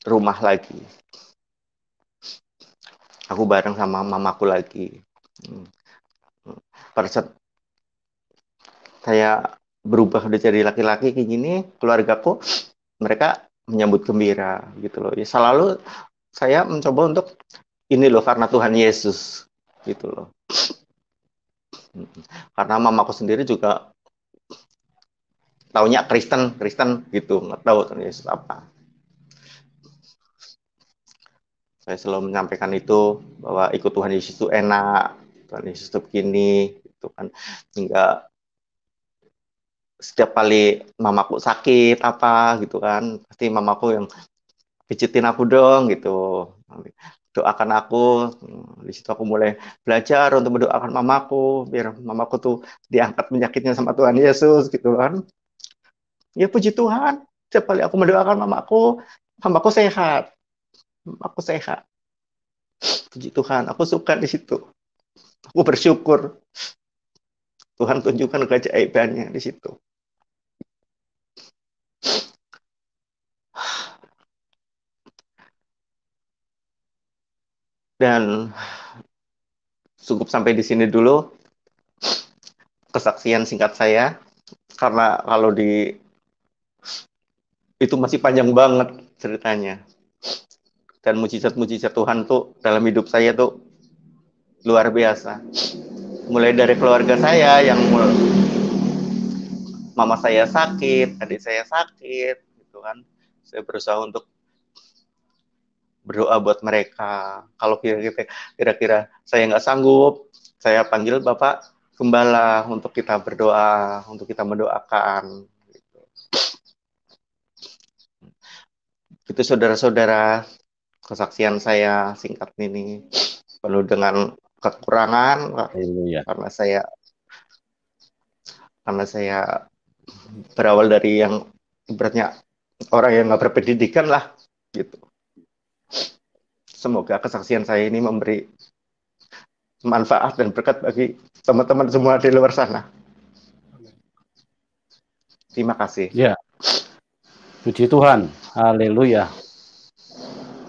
rumah lagi. Aku bareng sama mamaku lagi. Pada saat saya berubah udah jadi laki-laki kayak gini, keluargaku mereka menyambut gembira gitu loh. Ya selalu saya mencoba untuk ini loh karena Tuhan Yesus gitu loh. Karena mamaku sendiri juga taunya Kristen gitu, nggak tahu Tuhan Yesus apa. Saya selalu menyampaikan itu bahwa ikut Tuhan Yesus itu enak, Tuhan Yesus itu begini, gitu kan. Hingga setiap kali mamaku sakit apa gitu kan, pasti mamaku yang pijitin aku dong gitu, doakan aku. Di situ aku mulai belajar untuk mendoakan mamaku biar mamaku tuh diangkat penyakitnya sama Tuhan Yesus gitu kan. Ya puji Tuhan, setiap kali aku mendoakan mamaku sehat, aku sehat. Puji Tuhan, aku suka di situ, aku bersyukur Tuhan tunjukkan keajaibannya di situ. Dan cukup sampai di sini dulu kesaksian singkat saya, karena kalau di itu masih panjang banget ceritanya. Dan mujizat-mujizat Tuhan tuh dalam hidup saya tuh luar biasa. Mulai dari keluarga saya yang mama saya sakit, adik saya sakit, gitu kan. Saya berusaha untuk berdoa buat mereka. Kalau kira-kira saya nggak sanggup, saya panggil Bapak Gembala untuk kita berdoa, untuk kita mendoakan. Itu saudara-saudara, kesaksian saya singkat ini penuh dengan kekurangan. Haleluya. Karena saya berawal dari yang ibaratnya orang yang nggak berpendidikan lah gitu. Semoga kesaksian saya ini memberi manfaat dan berkat bagi teman-teman semua di luar sana. Terima kasih. Ya, puji Tuhan, haleluya,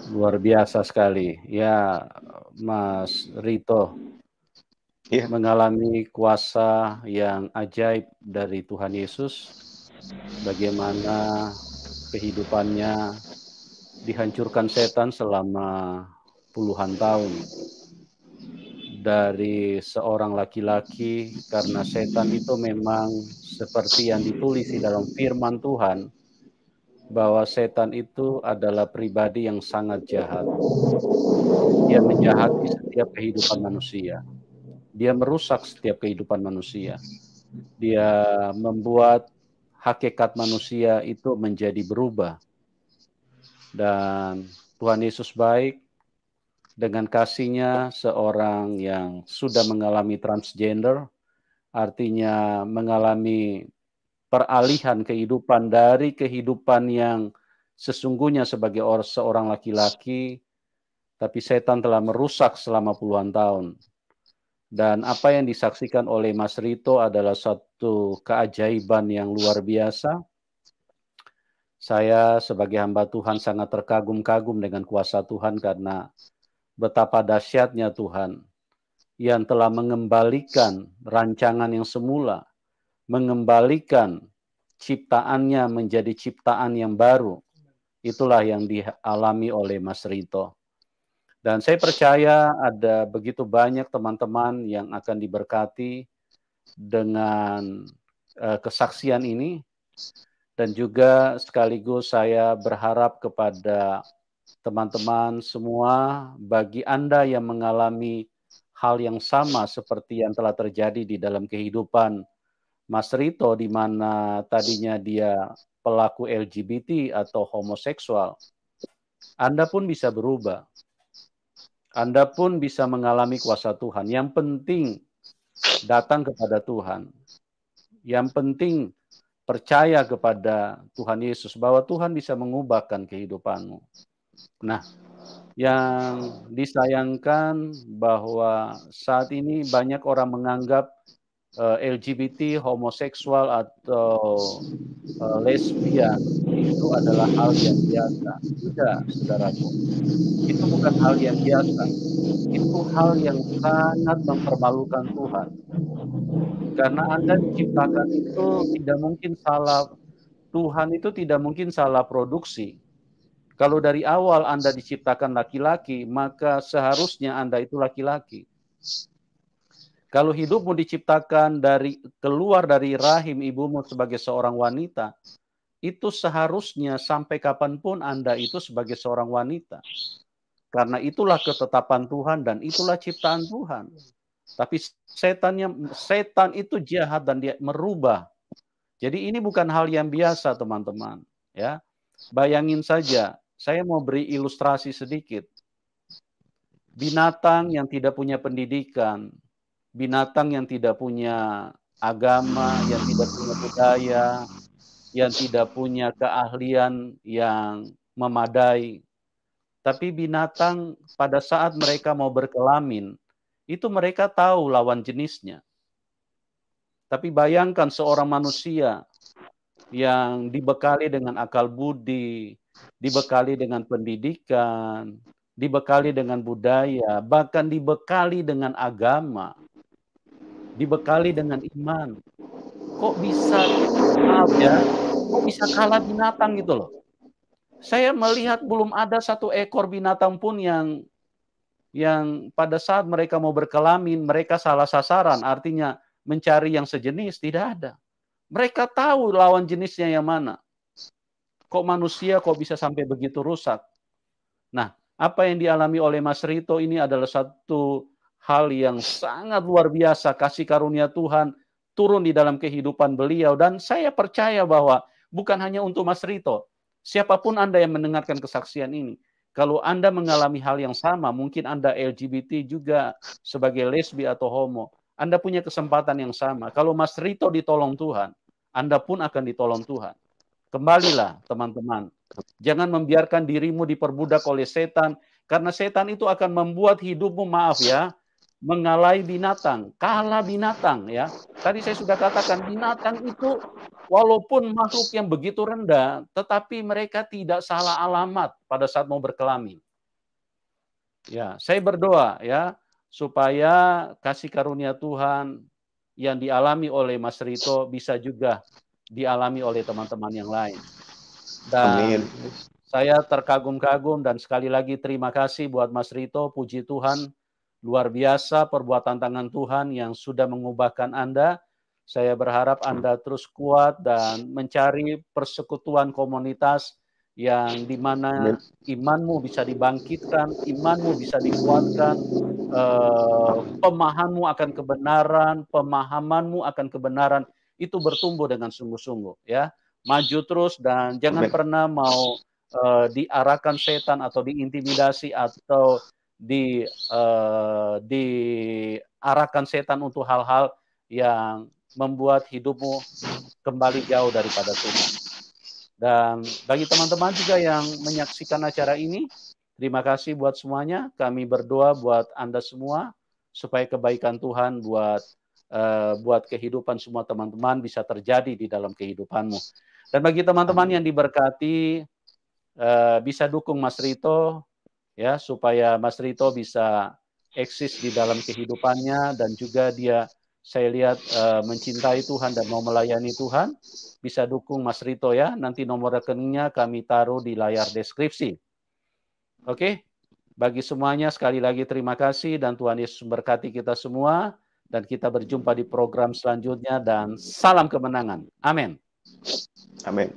luar biasa sekali. Ya, Mas Rito Ya. mengalami kuasa yang ajaib dari Tuhan Yesus, bagaimana kehidupannya dihancurkan setan selama puluhan tahun. Dari seorang laki-laki, karena setan itu memang seperti yang ditulis di dalam firman Tuhan, bahwa setan itu adalah pribadi yang sangat jahat. Dia menjahati setiap kehidupan manusia. Dia merusak setiap kehidupan manusia. Dia membuat hakikat manusia itu menjadi berubah. Dan Tuhan Yesus baik, dengan kasihnya seorang yang sudah mengalami transgender, artinya mengalami peralihan kehidupan dari kehidupan yang sesungguhnya sebagai seorang laki-laki, tapi setan telah merusak selama puluhan tahun. Dan apa yang disaksikan oleh Mas Rito adalah satu keajaiban yang luar biasa. Saya sebagai hamba Tuhan sangat terkagum-kagum dengan kuasa Tuhan karena betapa dahsyatnya Tuhan yang telah mengembalikan rancangan yang semula, mengembalikan ciptaannya menjadi ciptaan yang baru. Itulah yang dialami oleh Mas Rito. Dan saya percaya ada begitu banyak teman-teman yang akan diberkati dengan kesaksian ini. Dan juga sekaligus saya berharap kepada teman-teman semua, bagi Anda yang mengalami hal yang sama seperti yang telah terjadi di dalam kehidupan Mas Rito, di mana tadinya dia pelaku LGBT atau homoseksual, Anda pun bisa berubah. Anda pun bisa mengalami kuasa Tuhan. Yang penting datang kepada Tuhan. Yang penting percaya kepada Tuhan Yesus bahwa Tuhan bisa mengubahkan kehidupanmu. Nah, yang disayangkan bahwa saat ini banyak orang menganggap LGBT, homoseksual atau lesbian itu adalah hal yang biasa. Tidak, saudaraku. Itu bukan hal yang biasa. Itu hal yang sangat mempermalukan Tuhan. Karena Anda diciptakan itu tidak mungkin salah, Tuhan itu tidak mungkin salah produksi. Kalau dari awal Anda diciptakan laki-laki, maka seharusnya Anda itu laki-laki. Kalau hidupmu diciptakan keluar dari rahim ibumu sebagai seorang wanita, itu seharusnya sampai kapanpun Anda itu sebagai seorang wanita. Karena itulah ketetapan Tuhan dan itulah ciptaan Tuhan. Tapi setan itu jahat dan dia merubah. Jadi ini bukan hal yang biasa, teman-teman. Ya, bayangin saja. Saya mau beri ilustrasi sedikit. Binatang yang tidak punya pendidikan, binatang yang tidak punya agama, yang tidak punya budaya, yang tidak punya keahlian yang memadai. Tapi binatang pada saat mereka mau berkelamin, itu mereka tahu lawan jenisnya. Tapi bayangkan seorang manusia yang dibekali dengan akal budi, dibekali dengan pendidikan, dibekali dengan budaya, bahkan dibekali dengan agama, dibekali dengan iman. Kok bisa, maaf ya, kok bisa kalah binatang gitu loh. Saya melihat belum ada satu ekor binatang pun yang pada saat mereka mau berkelamin, mereka salah sasaran, artinya mencari yang sejenis, tidak ada. Mereka tahu lawan jenisnya yang mana. Kok manusia kok bisa sampai begitu rusak? Nah, apa yang dialami oleh Mas Rito ini adalah satu hal yang sangat luar biasa, kasih karunia Tuhan turun di dalam kehidupan beliau. Dan saya percaya bahwa bukan hanya untuk Mas Rito, siapapun Anda yang mendengarkan kesaksian ini, kalau Anda mengalami hal yang sama, mungkin Anda LGBT juga sebagai lesbi atau homo, Anda punya kesempatan yang sama. Kalau Mas Rito ditolong Tuhan, Anda pun akan ditolong Tuhan. Kembalilah, teman-teman. Jangan membiarkan dirimu diperbudak oleh setan, karena setan itu akan membuat hidupmu, maaf ya, mengalai binatang, kalah binatang ya. Tadi saya sudah katakan, binatang itu walaupun makhluk yang begitu rendah, tetapi mereka tidak salah alamat pada saat mau berkelamin. Ya, saya berdoa ya, supaya kasih karunia Tuhan yang dialami oleh Mas Rito bisa juga dialami oleh teman-teman yang lain. Dan saya terkagum-kagum dan sekali lagi terima kasih buat Mas Rito, puji Tuhan, luar biasa perbuatan tangan Tuhan yang sudah mengubahkan Anda. Saya berharap Anda terus kuat dan mencari persekutuan komunitas yang dimana imanmu bisa dibangkitkan, imanmu bisa dikuatkan, pemahamanmu akan kebenaran, pemahamanmu akan kebenaran itu bertumbuh dengan sungguh-sungguh ya. Maju terus dan jangan pernah mau diarahkan setan atau diintimidasi atau diarahkan setan untuk hal-hal yang membuat hidupmu kembali jauh daripada Tuhan. Dan bagi teman-teman juga yang menyaksikan acara ini, terima kasih buat semuanya. Kami berdoa buat Anda semua supaya kebaikan Tuhan buat kehidupan semua teman-teman bisa terjadi di dalam kehidupanmu. Dan bagi teman-teman yang diberkati, bisa dukung Mas Rito ya, supaya Mas Rito bisa eksis di dalam kehidupannya, dan juga dia, saya lihat, mencintai Tuhan dan mau melayani Tuhan. Bisa dukung Mas Rito ya, nanti nomor rekeningnya kami taruh di layar deskripsi. Oke, bagi semuanya sekali lagi terima kasih, dan Tuhan Yesus memberkati kita semua, dan kita berjumpa di program selanjutnya, dan salam kemenangan. Amin. Amin.